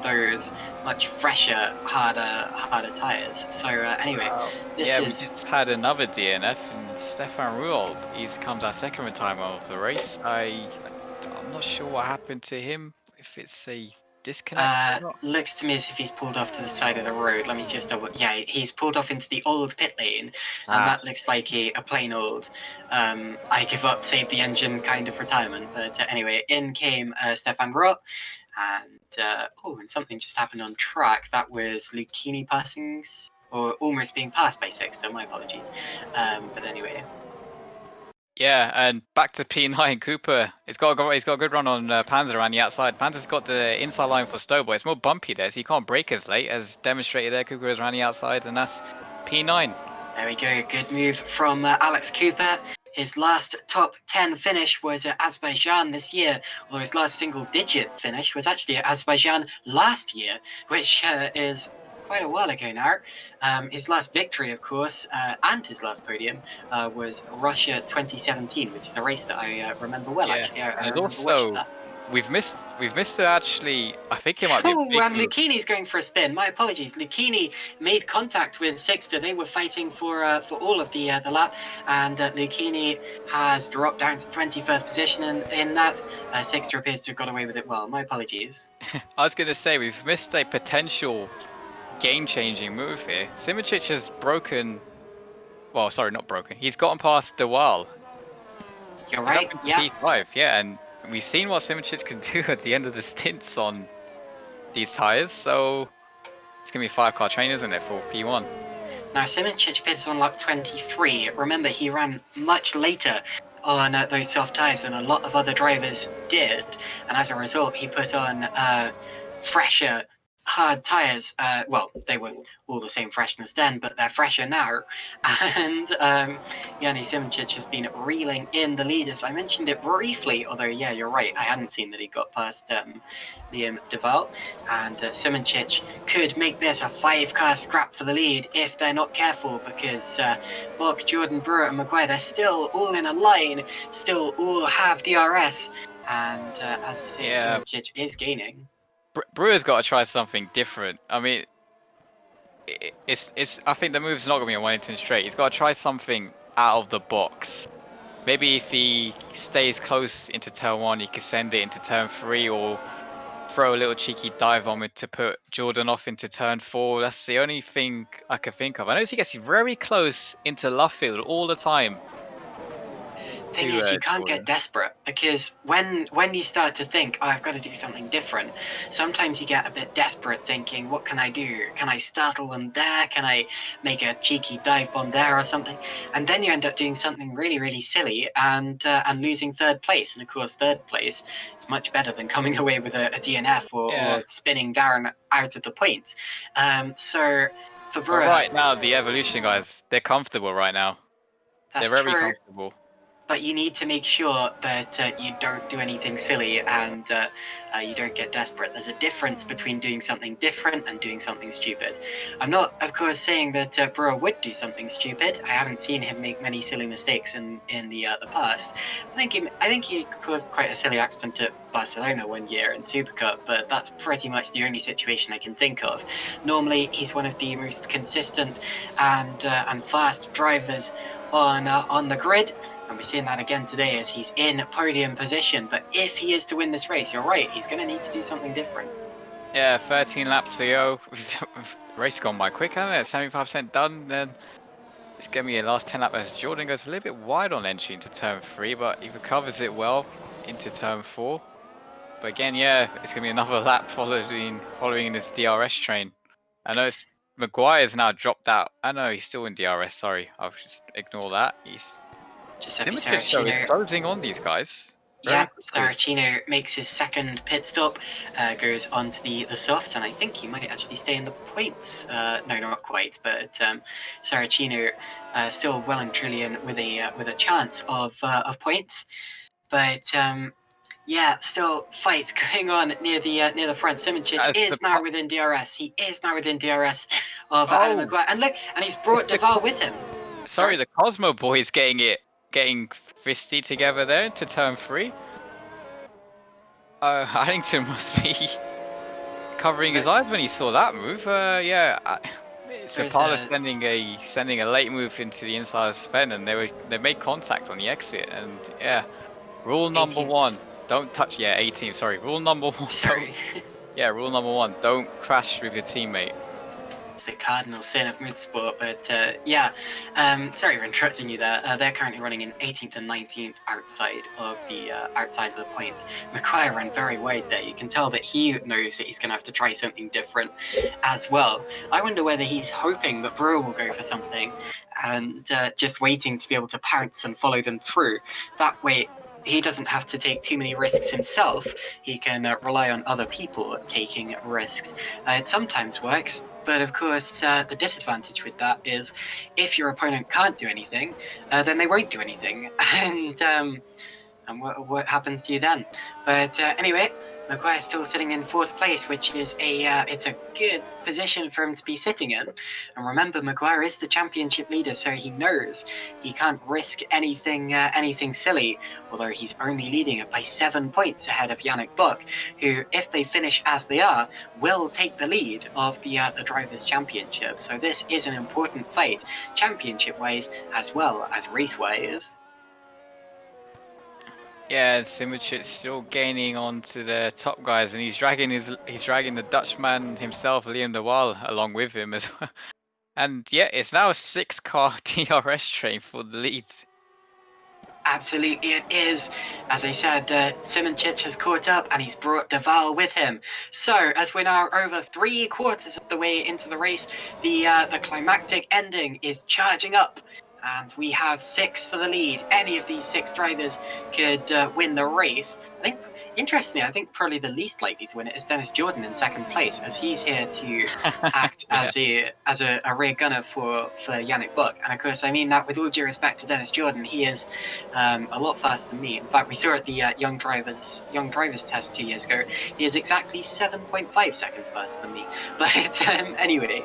F: those much fresher, harder tyres. So anyway, we
E: just had another DNF, and Stefan Ruold, he's comes our second retirement of the race. I'm not sure what happened to him, if it's a disconnect or not.
F: Looks to me as if he's pulled off to the side of the road. Let me just double... Yeah, he's pulled off into the old pit lane, and that looks like a plain old I give up, save the engine kind of retirement. But anyway, in came Stefan Rott, and and something just happened on track. That was Lucchini passing, or almost being passed by Sexter, my apologies. But anyway...
E: Yeah, and back to P9 Cooper. He's got a good run on Panzer around the outside. Panzer's got the inside line for Stowe, but it's more bumpy there, so you can't brake as late as demonstrated there. Cooper is around the outside, and that's P9.
F: There we go. Good move from Alex Cooper. His last top 10 finish was at Azerbaijan this year, although his last single-digit finish was actually at Azerbaijan last year, which is quite a while ago now. His last victory, of course, and his last podium was Russia 2017, which is a race that I remember well, actually. I remember watching that.
E: we've missed it actually. I think it might be a
F: Oh,
E: big
F: and
E: move.
F: Lucchini's going for a spin. My apologies. Lucchini made contact with Sixter. They were fighting for all of the lap, and Lucchini has dropped down to 21st position in that. Sixter appears to have got away with it well. My apologies.
E: I was gonna say we've missed a potential game-changing move here. Simic has broken. Well, sorry, not broken. He's gotten past De Waal.
F: You're
E: He's up
F: right.
E: into
F: Yeah.
E: P5, yeah, and we've seen what Simracing can do at the end of the stints on these tires, so it's gonna be 5-car train, isn't it, for P1?
F: Now, Simic pitted on lap 23. Remember, he ran much later on those soft tyres than a lot of other drivers did, and as a result, he put on fresher, hard tyres. Well, they were all the same freshness then, but they're fresher now. And Yanni Simic has been reeling in the leaders. I mentioned it briefly, although, yeah, you're right. I hadn't seen that he got past Liam Duval. And Simic could make this a 5-car scrap for the lead if they're not careful, because Buck, Jordan, Brewer, and Maguire, they're still all in a line, still all have DRS. And as you say,
E: Yeah.
F: Simic is gaining.
E: Brewer's got to try something different. I mean, it's. I think the move's not gonna be a Wellington straight. He's got to try something out of the box. Maybe if he stays close into turn 1, he can send it into turn 3, or throw a little cheeky dive bomb to put Jordan off into turn 4. That's the only thing I can think of. I notice he gets very close into Luffield all the time.
F: Thing is, you can't get desperate, because when you start to think, oh, I've got to do something different, sometimes you get a bit desperate, thinking, what can I do? Can I startle them there? Can I make a cheeky dive bomb there or something? And then you end up doing something really, really silly and losing third place. And of course, third place is much better than coming away with a DNF or spinning Darren out of the points. So for Brewer,
E: right now, the Evolution guys, they're comfortable right now.
F: That's
E: they're very
F: true.
E: comfortable.
F: But you need to make sure that you don't do anything silly and you don't get desperate. There's a difference between doing something different and doing something stupid. I'm not, of course, saying that Brewer would do something stupid. I haven't seen him make many silly mistakes in the past. I think he caused quite a silly accident at Barcelona one year in Super Cup, but that's pretty much the only situation I can think of. Normally, he's one of the most consistent and fast drivers on the grid. And we're seeing that again today as he's in podium position. But if he is to win this race, you're right, he's going to need to do something different.
E: Yeah, 13 laps to go. Race gone by quick, hasn't it? 75% done. Then it's going to be a last 10 laps as Jordan goes a little bit wide on entry into turn 3, but he recovers it well into turn 4. But again, yeah, it's going to be another lap following this DRS train. I know Maguire's now dropped out. I know he's still in DRS, sorry. I'll just ignore that. He's Simracing is closing on these guys.
F: Yeah, Saracino makes his second pit stop, goes onto the softs, and I think he might actually stay in the points. No, not quite, but Saracino still well and truly in with a chance of points. But yeah, still fights going on near the front. Simic is now within DRS. He is now within DRS of Adam Maguire, and look, and he's brought Duval with him.
E: Sorry, the Cosmo boy is getting fisty together there into turn 3. Addington must be covering his eyes when he saw that move. Yeah, Sapala sending a late move into the inside of Sven, and they made contact on the exit. And yeah, rule number 1, don't touch. Yeah, 18. Sorry, rule number 1.
F: Sorry.
E: Yeah, rule number 1, don't crash with your teammate.
F: It's the cardinal sin of motorsport, but yeah, sorry for interrupting you there. They're currently running in 18th and 19th outside of the points. Maguire ran very wide there. You can tell that he knows that he's going to have to try something different as well. I wonder whether he's hoping that Brewer will go for something and just waiting to be able to pounce and follow them through. That way, he doesn't have to take too many risks himself. He can rely on other people taking risks. It sometimes works, but of course the disadvantage with that is if your opponent can't do anything, then they won't do anything. And what happens to you then? But anyway, Maguire's still sitting in 4th place, which is it's a good position for him to be sitting in. And remember, Maguire is the championship leader, so he knows he can't risk anything silly. Although he's only leading it by 7 points ahead of Yannick Buck, who, if they finish as they are, will take the lead of the drivers' championship. So this is an important fight, championship-wise as well as race-wise.
E: Yeah, Simracing still gaining onto the top guys, and he's dragging the Dutchman himself, Liam de Waal, along with him as well. And yeah, it's now a 6-car DRS train for the lead.
F: Absolutely, it is. As I said, Simracing has caught up and he's brought de Waal with him. So, as we're now over 3/4 of the way into the race, the climactic ending is charging up. And we have 6 for the lead. Any of these 6 drivers could win the race. Interestingly, I think probably the least likely to win it is Dennis Jordan in 2nd place, as he's here to act as a rear gunner for Yannick Buck. And of course, I mean that with all due respect to Dennis Jordan, he is a lot faster than me. In fact, we saw at the young drivers test 2 years ago, he is exactly 7.5 seconds faster than me. But anyway,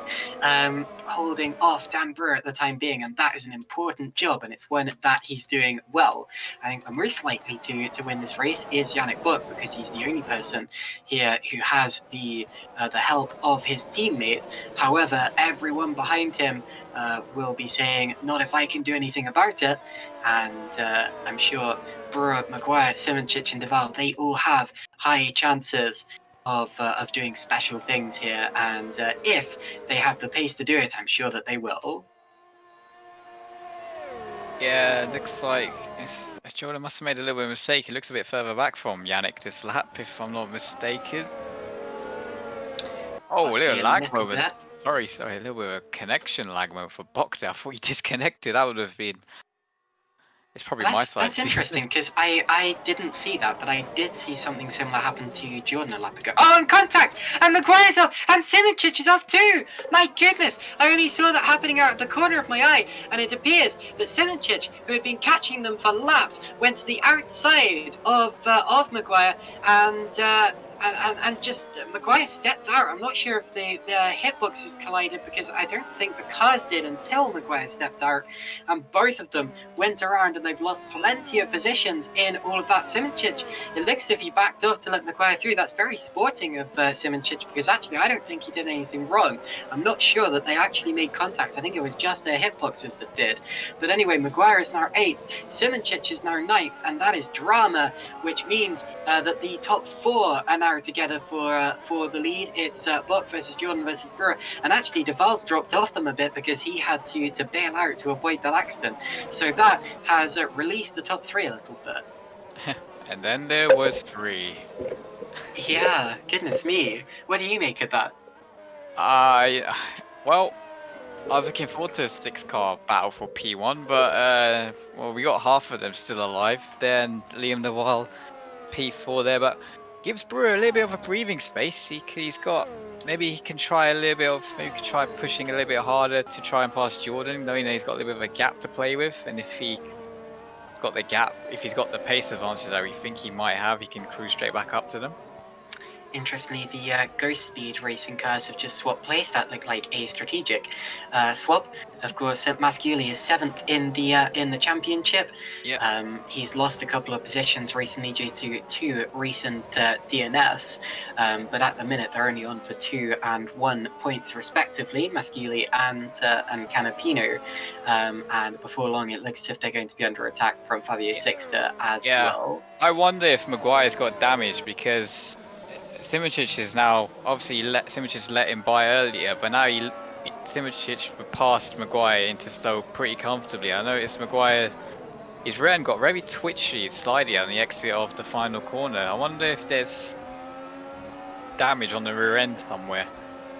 F: holding off Dan Brewer at the time being, and that is an important job, and it's one that he's doing well. I think the most likely to win this race is Yannick Buck, because he's the only person here who has the help of his teammate. However, everyone behind him will be saying, "Not if I can do anything about it," and I'm sure Brewer, Maguire, Simracing and de Waal, they all have high chances of doing special things here, and if they have the pace to do it, I'm sure that they will.
E: Yeah, it looks like Jordan must have made a little bit of a mistake. He looks a bit further back from Yannick this lap, if I'm not mistaken. Oh, a little lag moment. Sorry, a little bit of a connection lag moment for Buck there. I thought he disconnected. That would have been... It's probably my side.
F: That's interesting, because I didn't see that, but I did see something similar happen to Jordan a lap ago. Oh, and contact! And Maguire's off! And Simracing is off too! My goodness! I only saw that happening out of the corner of my eye, and it appears that Simracing, who had been catching them for laps, went to the outside of Maguire, and just Maguire stepped out. I'm not sure if the hitboxes collided, because I don't think the cars did until Maguire stepped out, and both of them went around, and they've lost plenty of positions in all of that. Simracing, it looks as if he backed off to let Maguire through. That's very sporting of Simracing, because actually I don't think he did anything wrong. I'm not sure that they actually made contact. I think it was just their hitboxes that did. But anyway, Maguire is now 8th, Simracing is now 9th, and that is drama, which means that the top 4 are now together for the lead. It's Buck versus Jordan versus Brewer, and actually de Waal's dropped off them a bit because he had to bail out to avoid that accident. So that has released the top 3 a little bit.
E: And then there was 3.
F: Yeah, goodness me. What do you make of that?
E: Well, I was looking forward to a 6-car battle for P1, but well, we got half of them still alive. Then Liam de Waal, P4 there, but gives Brewer a little bit of a breathing space. He's got, maybe he can try a little bit of, maybe he can try pushing a little bit harder to try and pass Jordan, knowing that he's got a little bit of a gap to play with, and if he's got the gap, if he's got the pace advantage that we think he might have, he can cruise straight back up to them.
F: Interestingly, the Ghost Speed racing cars have just swapped place. That looked like a strategic swap. Of course, Masciuli is 7th in the championship.
E: Yeah.
F: He's lost a couple of positions recently due to 2 recent DNFs, but at the minute they're only on for 2 and 1 points respectively, Masciuli and Canapino. And before long, it looks as if they're going to be under attack from Fabio Sixter as well.
E: I wonder if Maguire's got damage, because Simracing is now, obviously Simracing let him by earlier, but now Simracing passed Maguire into Stowe pretty comfortably. I noticed Maguire, his rear end got very twitchy, slidey on the exit of the final corner. I wonder if there's damage on the rear end somewhere.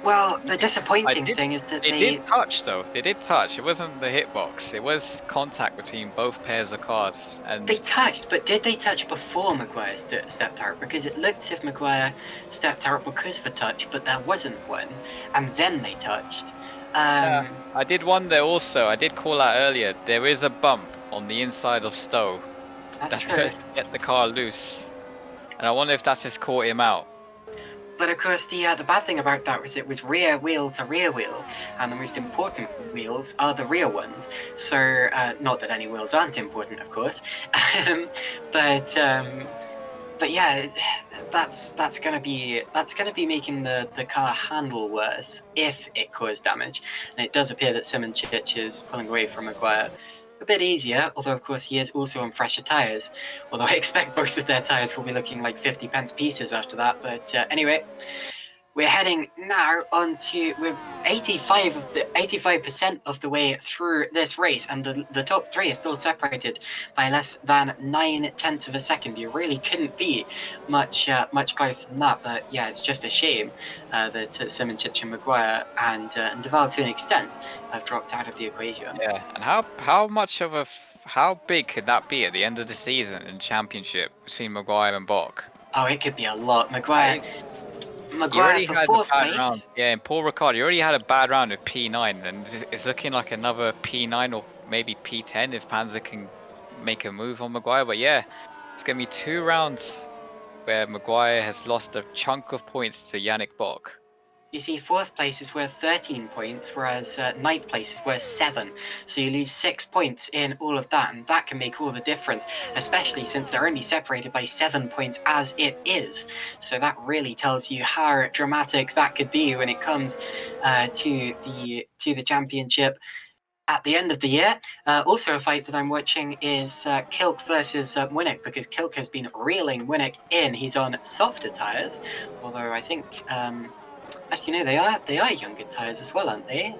F: Well, the disappointing thing is that
E: they did touch though. They did touch. It wasn't the hitbox. It was contact between both pairs of cars. And
F: they touched, but did they touch before Maguire stepped out? Because it looked as if Maguire stepped out because of a touch, but there wasn't one, and then they touched.
E: I did wonder also. I did call out earlier. There is a bump on the inside of Stowe.
F: That's
E: that
F: true.
E: does get the car loose. and I wonder if that's just caught him out.
F: But of course, the bad thing about that was it was rear wheel to rear wheel, and the most important wheels are the rear ones. So, not that any wheels aren't important, of course, but yeah, that's gonna be making the car handle worse if it caused damage, and it does appear that Simracing is pulling away from Maguire a bit easier, although of course he is also on fresher tyres, although I expect both of their tyres will be looking like 50 pence pieces after that. But anyway, we're heading now onto, we're 85% of the way through this race, and the top three is still separated by less than 9/10 of a second. You really couldn't be much closer than that. But yeah, it's just a shame that Simracing and Maguire and De Vries to an extent have dropped out of the equation.
E: Yeah, and how big could that be at the end of the season in championship between Maguire and Bok?
F: Oh, it could be a lot. Maguire
E: He already
F: for
E: had a
F: fourth
E: bad
F: place.
E: round. Yeah, and Paul Ricard, he already had a bad round with P9, and it's looking like another P9 or maybe P10 if Panzer can make a move on Maguire. But yeah, it's going to be 2 rounds where Maguire has lost a chunk of points to Yannick Bok.
F: You see, fourth place is worth 13 points, whereas ninth place is worth 7. So you lose 6 points in all of that, and that can make all the difference, especially since they're only separated by 7 points as it is. So that really tells you how dramatic that could be when it comes to the championship at the end of the year. Also, a fight that I'm watching is Kilk versus Winnick, because Kilk has been reeling Winnick in. He's on softer tyres, although I think... actually, no, they are younger tyres as well, aren't they?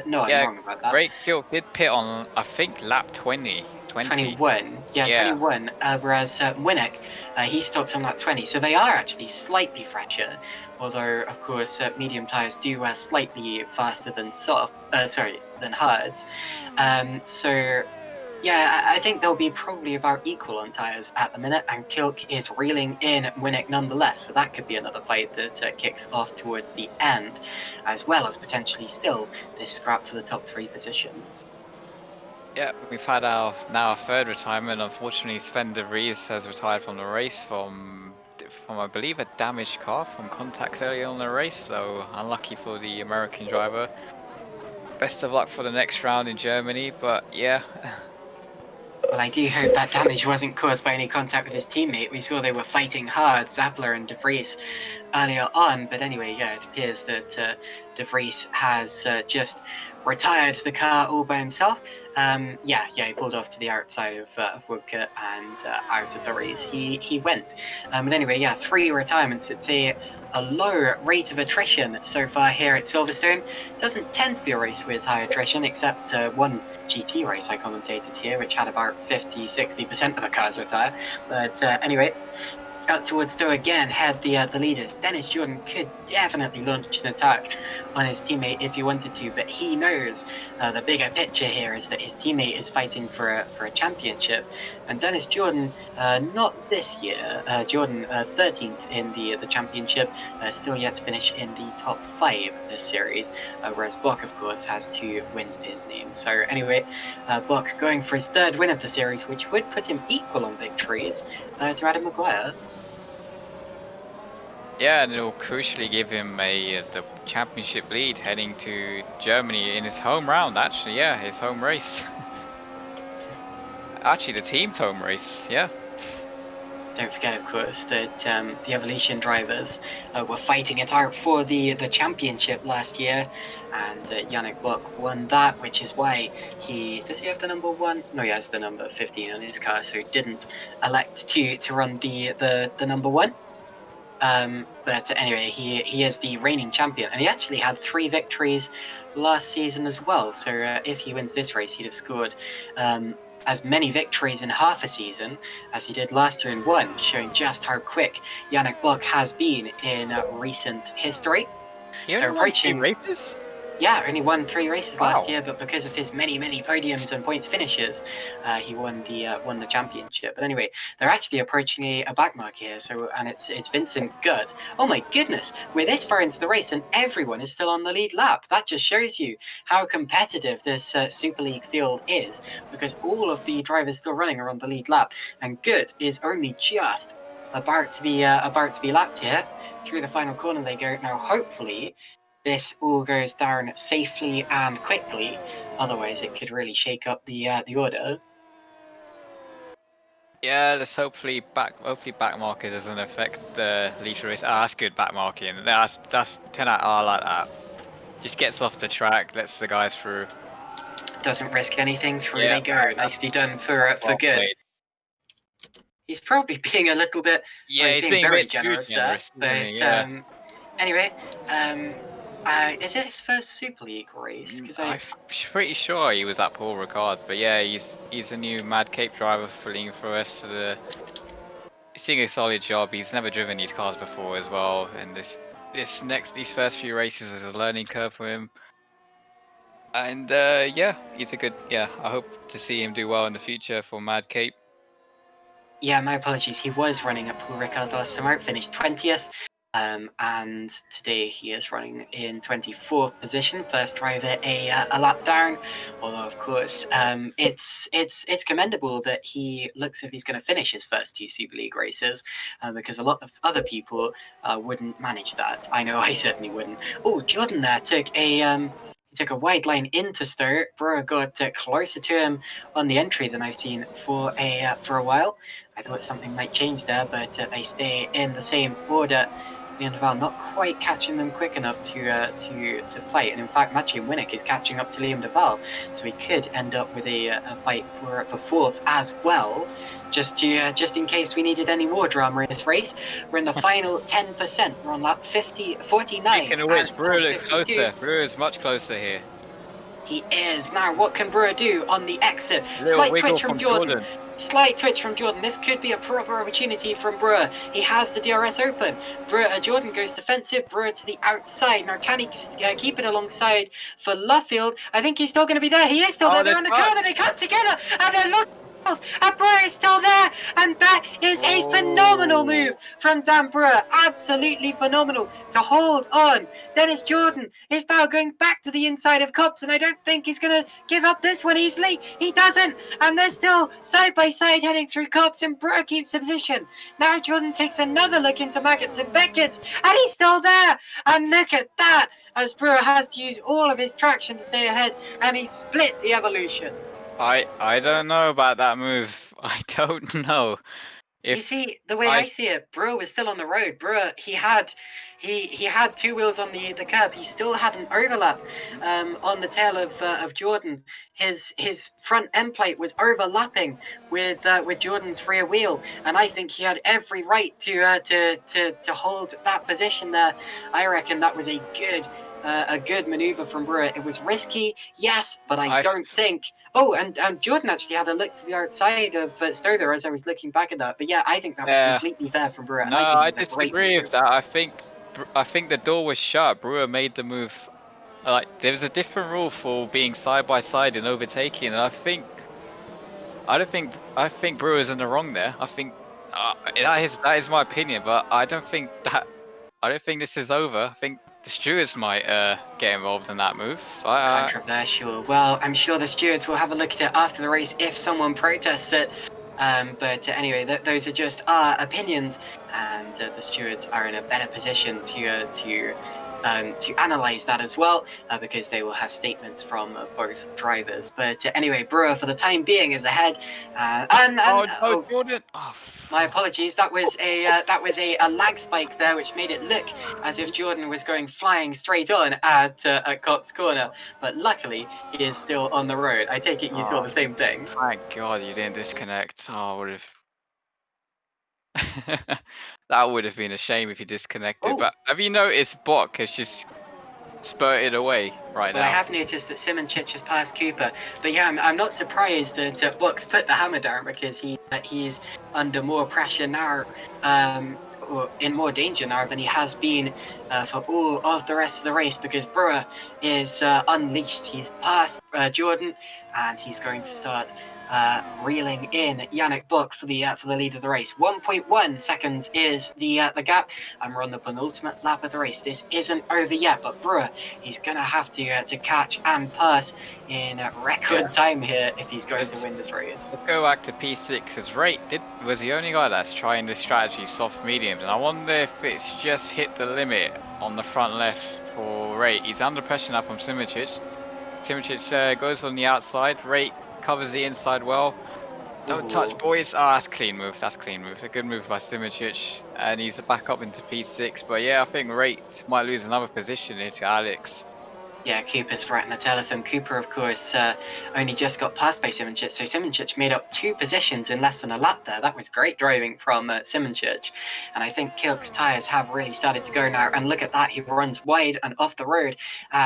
F: No, I'm wrong about that.
E: Great Kilk did pit on, I think, lap 20.
F: 21. Yeah, 21. Whereas Winnick, he stopped on lap 20. So they are actually slightly fresher, although, of course, medium tyres do wear slightly faster than than hards. So... yeah, I think they'll be probably about equal on tyres at the minute, and Kilk is reeling in Winnick nonetheless, so that could be another fight that kicks off towards the end, as well as potentially still this scrap for the top 3 positions.
E: Yeah, we've had our third retirement. Unfortunately, Sven de Vries has retired from the race from I believe a damaged car from contacts earlier on the race, so unlucky for the American driver. Best of luck for the next round in Germany, but yeah.
F: Well, I do hope that damage wasn't caused by any contact with his teammate. We saw they were fighting hard, Zappler and De Vries, earlier on. But anyway, yeah, it appears that De Vries has just retired the car all by himself. Yeah, he pulled off to the outside of Woodcote and out of the race he went. But anyway, yeah, 3 retirements. It's a low rate of attrition so far here at Silverstone. Doesn't tend to be a race with high attrition, except one GT race I commentated here, which had about 50-60% of the cars retire. But anyway, out towards Stowe again head the leaders. Dennis Jordan could definitely launch an attack on his teammate if he wanted to, but he knows the bigger picture here is that his teammate is fighting for a championship, and Dennis Jordan, not this year, Jordan 13th in the championship, still yet to finish in the top 5 this series, whereas Bok, of course, has 2 wins to his name. So anyway, Bok going for his 3rd win of the series, which would put him equal on victories to Adam Maguire.
E: Yeah, and it will crucially give him the championship lead heading to Germany in his home round, actually, yeah, his home race. Actually, the team's home race, yeah.
F: Don't forget, of course, that the Evolution drivers were fighting it out for the championship last year, and Yannick Bok won that, which is why does he have the number 1? No, he has the number 15 on his car, so he didn't elect to run the number 1. But anyway, he is the reigning champion, and he actually had 3 victories last season as well. So if he wins this race, he'd have scored as many victories in half a season as he did last year in 1, showing just how quick Yannick Bok has been in recent history.
E: He only won 2 races?
F: Yeah, only won 3 races last year, but because of his many podiums and points finishes, he won the championship. But anyway, they're actually approaching a backmark here, and it's Vincent Gutt. Oh my goodness, we're this far into the race and everyone is still on the lead lap. That just shows you how competitive this Super League field is, because all of the drivers still running are on the lead lap, and Gutt is only just about to be lapped here. Through the final corner they go. Now, hopefully, this all goes down safely and quickly. Otherwise, it could really shake up the order.
E: Yeah, let's hopefully back markers doesn't affect the leader race. Ah, that's good back marking. That's 10 out. I like that. Just gets off the track, lets the guys through.
F: Doesn't risk anything. Through
E: Yeah,
F: they go. Nicely done for
E: well
F: good.
E: played.
F: He's probably being a little bit.
E: Yeah,
F: well,
E: he's
F: being
E: being a
F: very
E: bit
F: generous
E: too
F: there.
E: generous,
F: But
E: isn't he? Yeah.
F: anyway, is it his first Super League race? Because
E: I'm pretty sure he was at Paul Ricard, but yeah, he's a new Mad Cape driver filling for us. He's doing a solid job. He's never driven these cars before as well, and these first few races is a learning curve for him. And yeah, he's a good. Yeah, I hope to see him do well in the future for Mad Cape.
F: Yeah, my apologies. He was running at Paul Ricard last time out, finished 20th. And today he is running in 24th position, first driver a lap down. Although of course it's commendable that he looks as if he's going to finish his first 2 Super League races, because a lot of other people wouldn't manage that. I know I certainly wouldn't. Oh, Jordan there took a wide line into start. Brewer got closer to him on the entry than I've seen for a while. I thought something might change there, but they stay in the same order. Leon de Val not quite catching them quick enough to fight, and in fact, Mathieu Winnick is catching up to Liam de Val, so he could end up with a fight for fourth as well. Just in case we needed any more drama in this race, we're in the final 10%. We're on lap 49.
E: Speaking of which, Brewer looks closer. Brewer is much closer here.
F: He is. Now, what can Brewer do on the exit?
E: Little
F: Slight
E: wiggle
F: twitch from Jordan. Slight twitch from Jordan. This could be a proper opportunity from Brewer. He has the DRS open. Jordan goes defensive. Brewer to the outside. Now, can he keep it alongside for Luffield? I think he's still going to be there. He is still there. They're on the curve and they come together and they're looking. And Brewer is still there, and that is a phenomenal move from Dan Brewer. Absolutely phenomenal to hold on. Dennis Jordan is now going back to the inside of Cups, and I don't think he's going to give up this one easily. He doesn't, and they're still side by side heading through Cups, and Brewer keeps the position. Now Jordan takes another look into Maggots and Beckett, and he's still there. And look at that, as Brewer has to use all of his traction to stay ahead, and he split the Evolutions.
E: I don't know about that move. I don't know.
F: You see, the way I see it, Brewer was still on the road. Brewer, he had 2 wheels on the curb. He still had an overlap on the tail of Jordan. His front end plate was overlapping with Jordan's rear wheel, and I think he had every right to hold that position there. I reckon that was a good maneuver from Brewer. It was risky, yes, but I don't think. Oh, and Jordan actually had a look to the outside of Stoder as I was looking back at that. But yeah, I think that was completely fair from Brewer.
E: No, I disagree with that. I think the door was shut. Brewer made the move. Like, there was a different rule for being side by side and overtaking, and I think Brewer's in the wrong there. I think that is my opinion, but I don't think this is over. I think the stewards might get involved in that move.
F: Controversial. Well, I'm sure the stewards will have a look at it after the race if someone protests it. But anyway, those are just our opinions, and the stewards are in a better position to analyse that as well, because they will have statements from both drivers. But anyway, Brewer for the time being is ahead.
E: Jordan! Oh,
F: my apologies. That was a lag spike there, which made it look as if Jordan was going flying straight on at Cop's corner. But luckily, he is still on the road. I take it you saw the same thing.
E: Thank God you didn't disconnect. Oh, I would have. That would have been a shame if he disconnected.
F: Ooh.
E: But have you noticed Bok has just spurted away right now?
F: I have noticed that Simoncic has passed Cooper, but yeah, I'm not surprised that Bok's put the hammer down, because he's under more pressure now, or in more danger now than he has been for all of the rest of the race, because Brewer is unleashed. He's passed Jordan, and he's going to start reeling in Yannick Buck for the lead of the race. 1.1 seconds is the gap, and we're on the penultimate lap of the race. This isn't over yet, but Brewer, he's gonna have to catch and pass in record time here if he's going to win this race.
E: Let's go back to P6 as Rate was the only guy that's trying this strategy, soft mediums, and I wonder if it's just hit the limit on the front left for Rate. He's under pressure now from Simracing. Simracing goes on the outside, Rate covers the inside well. Don't touch, boys. Ah, that's clean move. That's clean move. A good move by Simracing, and he's back up into P6. But yeah, I think Rate might lose another position here to Alex.
F: Yeah, Cooper's right in the telephone. Cooper, of course, only just got passed by Simracing, so Simracing made up 2 positions in less than a lap there. That was great driving from Simracing, and I think Kilk's tyres have really started to go now, and look at that, he runs wide and off the road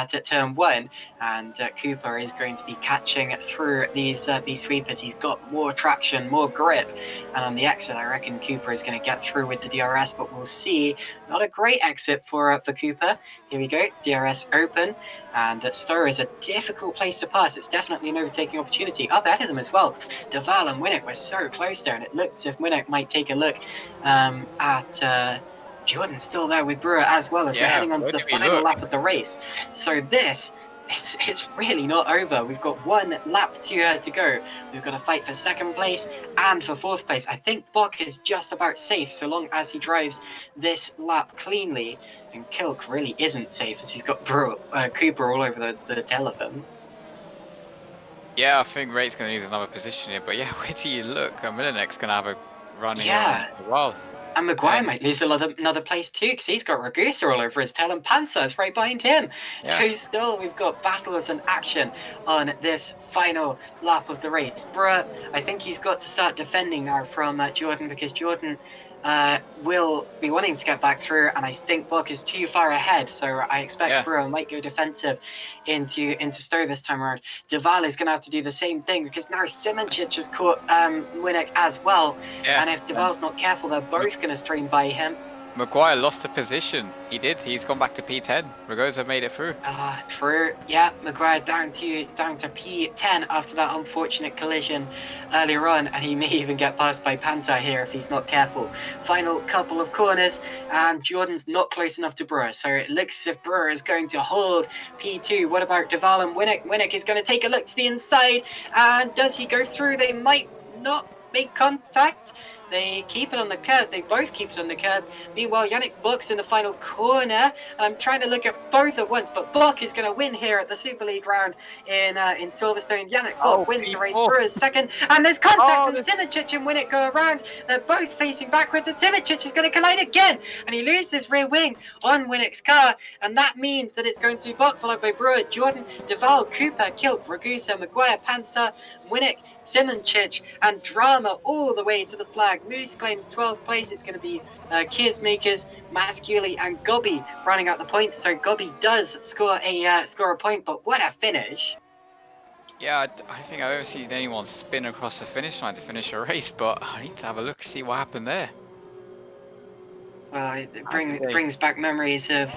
F: to turn 1, and Cooper is going to be catching through these sweepers. He's got more traction, more grip, and on the exit, I reckon Cooper is going to get through with the DRS, but we'll see. Not a great exit for Cooper. Here we go, DRS open. And Stowe is a difficult place to pass. It's definitely an overtaking opportunity. Up ahead of them as well. De Waal and Winnick were so close there, and it looks as if Winnick might take a look at Jordan still there with Brewer as well as we're heading on to the final lap of the race. So this, it's really not over. We've got 1 lap to go. We've got to fight for 2nd place and for 4th place. I think Bok is just about safe so long as he drives this lap cleanly. And Kilk really isn't safe as he's got Cooper all over the telephone.
E: Yeah, I think Rate's going to lose another position here. But yeah, where do you look? Millenek's going to have a run here as well.
F: And Maguire might lose another place too, because he's got Ragusa all over his tail, and Panzer's right behind him. Yeah. So still, we've got battles and action on this final lap of the race. Brewer, I think he's got to start defending now from Jordan, because Jordan will be wanting to get back through, and I think Buck is too far ahead, so I expect Brewer might go defensive into Stowe this time around. De Waal is going to have to do the same thing, because now Simracing has caught Winnick as well, and if De Waal's not careful, they're both going to stream by him.
E: Maguire lost a position. He did. He's gone back to P10. Ragosa made it through.
F: True. Yeah, Maguire down to P10 after that unfortunate collision earlier on, and he may even get passed by Panzer here if he's not careful. Final couple of corners, and Jordan's not close enough to Brewer, so it looks as if Brewer is going to hold P2. What about De Waal and Winnick? Winnick is going to take a look to the inside, and does he go through? They might not make contact. They keep it on the curb. They both keep it on the curb. Meanwhile, Yannick Buck's in the final corner. And I'm trying to look at both at once, but Buck is going to win here at the Super League round in Silverstone. Yannick Buck wins the race. Brewer's second. And there's contact, and Simracing and Winnick go around. They're both facing backwards, and Simracing is going to collide again. And he loses his rear wing on Winnick's car. And that means that it's going to be Buck, followed by Brewer, Jordan, De Waal, Cooper, Kilk, Ragusa, Maguire, Panzer, Winnick, Simracing, and Drama all the way to the flag. Moose claims 12th place. It's going to be Kizmakers, Masculi, and Gobby running out the points. So Gobby does score a point, but what a finish!
E: Yeah, I think I've ever seen anyone spin across the finish line to finish a race, but I need to have a look to see what happened there.
F: Well, it brings back memories of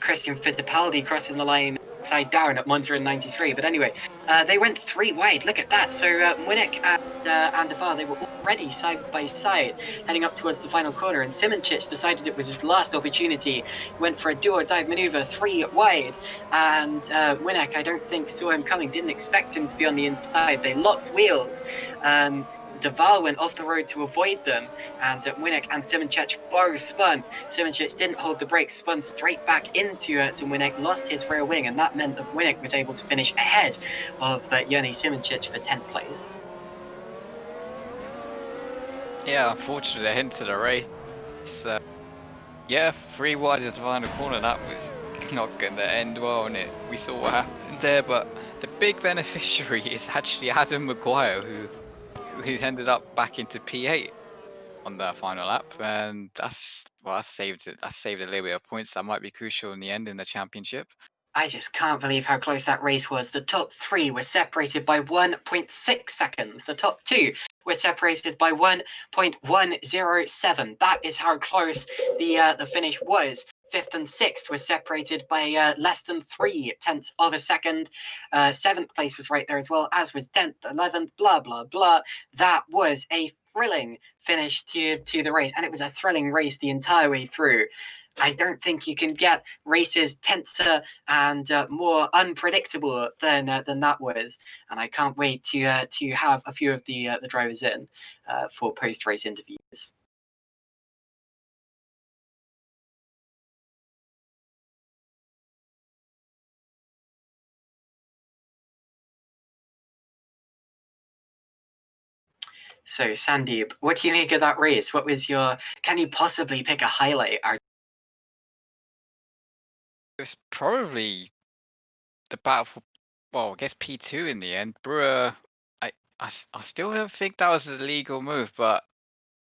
F: Christian Fittipaldi crossing the line upside down at Monza in '93. But anyway, they went 3 wide. Look at that. So Winnick and De Waal, they were already side by side heading up towards the final corner, and Simracing decided it was his last opportunity. Went for a do-or-die maneuver 3 wide, and Winnick, I don't think saw him coming, didn't expect him to be on the inside. They locked wheels. De Waal went off the road to avoid them, and Winnick and Simracing both spun. Simracing didn't hold the brakes, spun straight back into Winnick, lost his rear wing, and that meant that Winnick was able to finish ahead of Joni Simracing for 10th place.
E: Yeah, unfortunately, they hinted a race. Yeah, 3 wide at the final corner. That was not going to end well, and we saw what happened there. But the big beneficiary is actually Adam Maguire, who ended up back into P8 on the final lap, and that saved it. That saved a little bit of points. That might be crucial in the end in the championship.
F: I just can't believe how close that race was. The top 3 were separated by 1.6 seconds. The top 2 were separated by 1.107. That is how close the finish was fifth and sixth were separated by less than 0.3 of a second. Seventh place was right there as well, as was 10th, 11th, blah, blah, blah. That was a thrilling finish to the race, and it was a thrilling race the entire way through. I don't think you can get races tenser and more unpredictable than that was, and I can't wait to have a few of the drivers in for post-race interviews. So, Sandeep, what do you make of that race? What was your? Can you possibly pick a highlight?
E: It was probably the battle for, well, I guess P2 in the end. Brewer, I still don't think that was a legal move, but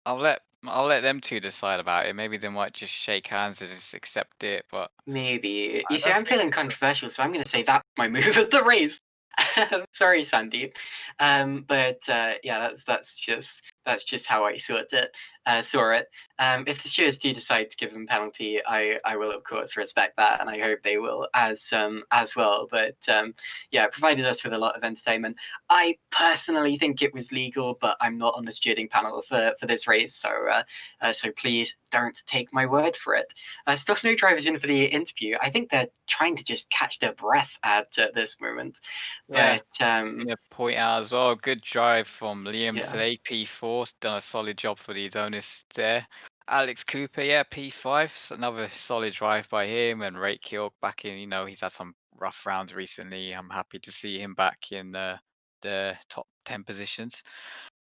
E: I'll let them two decide about it. Maybe they might just shake hands and just accept it. But
F: Maybe.
E: I
F: You see,
E: don't
F: I'm
E: think
F: feeling
E: so.
F: controversial, so I'm going to say that's my move of the race. Sorry, Sandeep. But yeah, that's just how I saw it. If the stewards do decide to give him a penalty, I will of course respect that, and I hope they will as well. But yeah, it provided us with a lot of entertainment. I personally think it was legal, but I'm not on the stewarding panel for this race, so please don't take my word for it. Still no drivers in for the interview. I think they're trying to just catch their breath at this moment.
E: Yeah.
F: But
E: Yeah, point out as well, good drive from Liam
F: yeah.
E: today, P4, done a solid job for the owners there. Alex Cooper, yeah, P5, so another solid drive by him, and Rake York back in, he's had some rough rounds recently. I'm happy to see him back in the top 10 positions.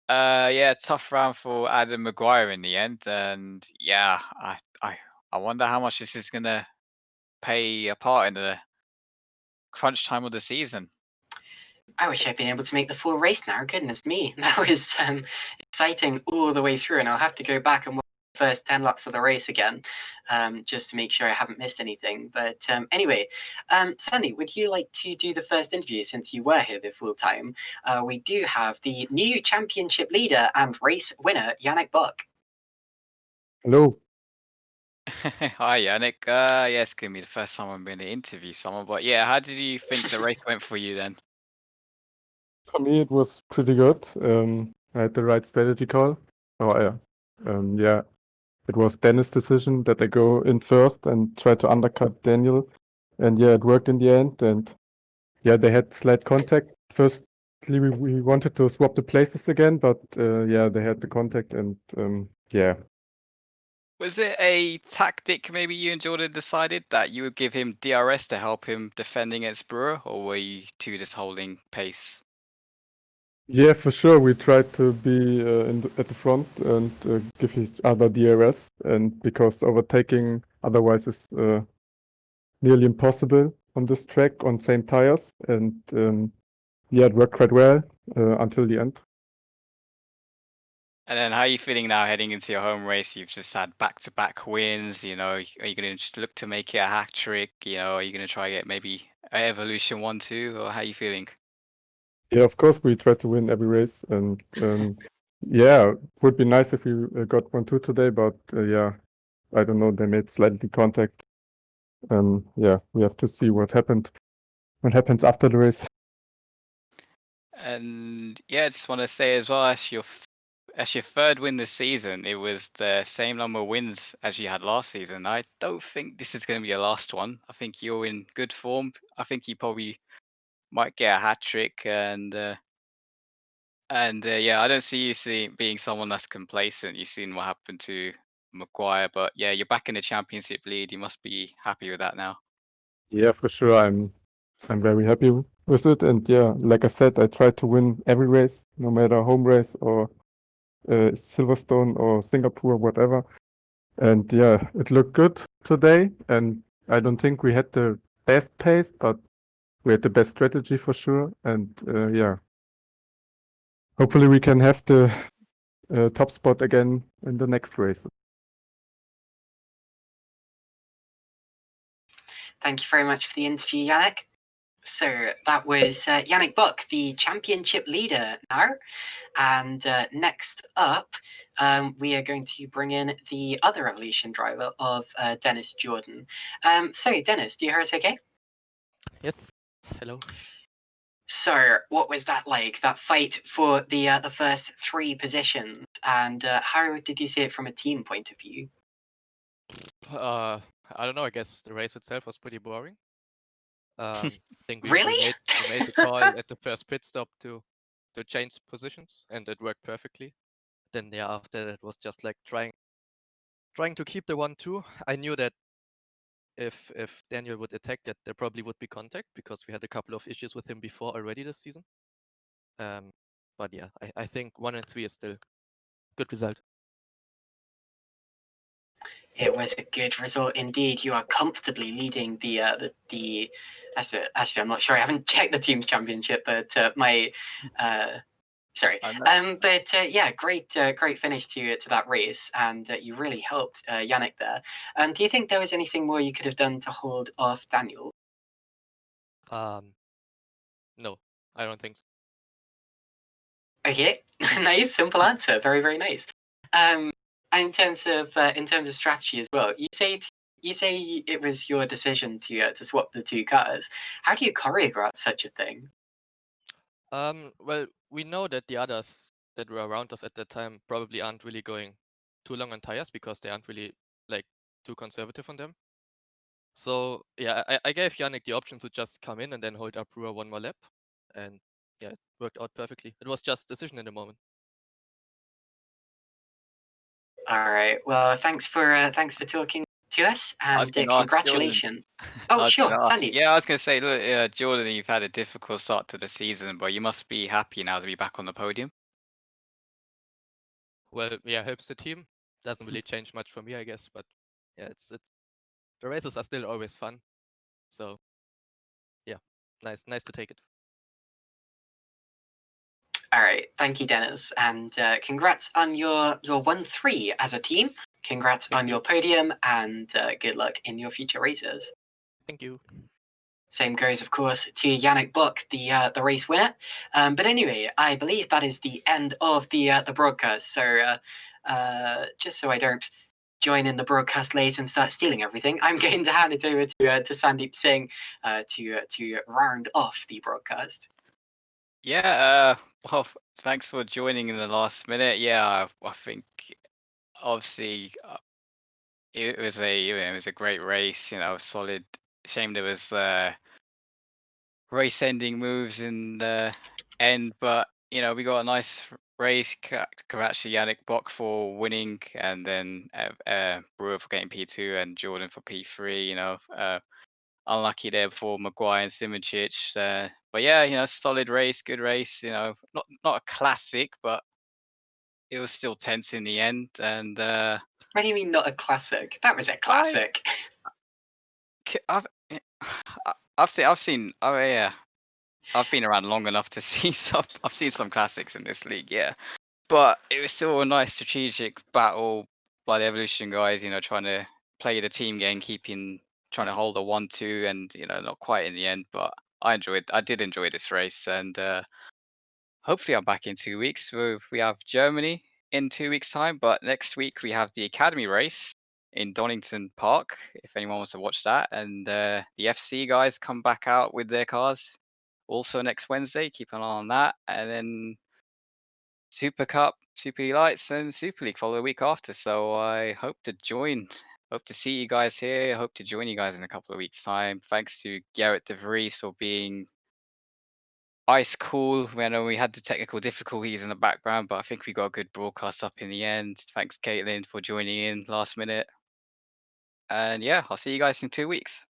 E: Yeah, tough round for Adam Maguire in the end, and yeah, I wonder how much this is gonna play a part in the crunch time of the season.
F: I wish I'd been able to make the full race now. Goodness me. That was exciting all the way through, and I'll have to go back and watch the first 10 laps of the race again, just to make sure I haven't missed anything. But anyway, Sandy, would you like to do the first interview since you were here the full time? We do have the new championship leader and race winner, Yannick Buck.
G: Hello.
E: Hi, Yannick. Yeah, it's gonna be the first time I'm going to interview someone, but yeah, how did you think the race went for you then?
G: For me, it was pretty good. I had the right strategy call. Yeah, it was Dennis' decision that I go in first and try to undercut Daniel. And yeah, it worked in the end. And yeah, they had slight contact. Firstly, we wanted to swap the places again, but yeah, they had the contact and yeah.
E: Was it a tactic maybe you and Jordan decided that you would give him DRS to help him defending against Brewer, or were you two just holding pace?
G: Yeah, for sure. We tried to be at the front and give each other DRS, and because overtaking otherwise is nearly impossible on this track on same tires. And yeah, it worked quite well until the end.
E: And then how are you feeling now heading into your home race? You've just had back-to-back wins, are you going to look to make it a hat trick? Are you going to try get maybe a Evolution 1-2, or how are you feeling?
G: Yeah, of course, we try to win every race. And yeah, it would be nice if we got 1-2 today, but yeah, I don't know, they made slightly contact. Yeah, we have to see what happens after the race.
E: And yeah, I just want to say as well, as your third win this season, it was the same number of wins as you had last season. I don't think this is going to be your last one. I think you're in good form. I think you probably might get a hat trick, and yeah, I don't see you being someone that's complacent. You've seen what happened to Maguire, but yeah, you're back in the championship lead. You must be happy with that now.
G: Yeah, for sure. I'm very happy with it. And yeah, like I said, I try to win every race, no matter home race or Silverstone or Singapore, whatever. And yeah, it looked good today. And I don't think we had the best pace, but we had the best strategy for sure. And yeah, hopefully we can have the top spot again in the next race.
F: Thank you very much for the interview, Yannick. So that was Yannick Buck, the championship leader now. And next up, we are going to bring in the other Evolution driver of Dennis Jordan. So, Dennis, do you hear us okay?
H: Yes. Hello.
F: So, what was that like? That fight for the first 3 positions, and how did you see it from a team point of view?
H: I don't know. I guess the race itself was pretty boring. I think we
F: Really?
H: made the call at the first pit stop to change positions, and it worked perfectly. Then yeah, after that was just like trying to keep the 1-2. I knew that if Daniel would attack, that there probably would be contact because we had a couple of issues with him before already this season. But yeah, I think 1 and 3 is still good result.
F: It was a good result indeed. You are comfortably leading the actually, I'm not sure. I haven't checked the team's championship, but sorry. Yeah, great finish to that race, and you really helped Yannick there. Do you think there was anything more you could have done to hold off Daniel?
H: No, I don't think so.
F: Okay, nice, simple answer. Very, very nice. And in terms of strategy as well, you say it was your decision to swap the 2 cars. How do you choreograph such a thing?
H: Well, we know that the others that were around us at that time probably aren't really going too long on tires because they aren't really like too conservative on them. So yeah, I gave Yannick the option to just come in and then hold up Brewer 1 more lap, and yeah, it worked out perfectly. It was just decision in the moment.
F: All right. Well, thanks for talking to us,
E: I was
F: and
E: going to ask Jordan.
F: congratulations.
E: I
F: Oh,
E: was
F: sure,
E: gonna ask-
F: Sandeep.
E: Yeah, I was going to say, look, Jordan, you've had a difficult start to the season, but you must be happy now to be back on the podium.
H: Well, yeah, helps the team. Doesn't really change much for me, I guess, but yeah, it's the races are still always fun. So yeah, nice to take it.
F: All right. Thank you, Dennis, and congrats on your 1-3 as a team. Congrats
H: Thank
F: on
H: you.
F: your podium, and good luck in your future races.
H: Thank you.
F: Same goes, of course, to Yannick Buck, the race winner. But anyway, I believe that is the end of the broadcast. So just so I don't join in the broadcast late and start stealing everything, I'm going to hand it over to Sandeep Singh to round off the broadcast.
E: Yeah, well, thanks for joining in the last minute. Yeah, I think obviously it was a great race. Solid. Shame there was race-ending moves in the end, but we got a nice race. Congrats to Yannick Bock for winning, and then Brewer for getting P2 and Jordan for P3. Unlucky there for Maguire and Simoncic. But yeah, solid race, good race. Not a classic, but it was still tense in the end. And
F: What do you mean not a classic? That was a classic.
E: I've seen. Oh yeah, I've been around long enough to see some. I've seen some classics in this league, yeah. But it was still a nice strategic battle by the Evolution guys. Trying to play the team game, trying to hold a 1-2, and not quite in the end. But I did enjoy this race, and hopefully I'm back in 2 weeks. We have Germany in 2 weeks' time, but next week we have the Academy race in Donington Park, if anyone wants to watch that. And the FC guys come back out with their cars also next Wednesday. Keep an eye on that. And then Super Cup, Super Lights, and Super League follow the week after. So I hope to see you guys here. I hope to join you guys in a couple of weeks' time. Thanks to Gerrit de Vries for being ice cool when we had the technical difficulties in the background, but I think we got a good broadcast up in the end. Thanks, Caitlin, for joining in last minute. And yeah, I'll see you guys in 2 weeks.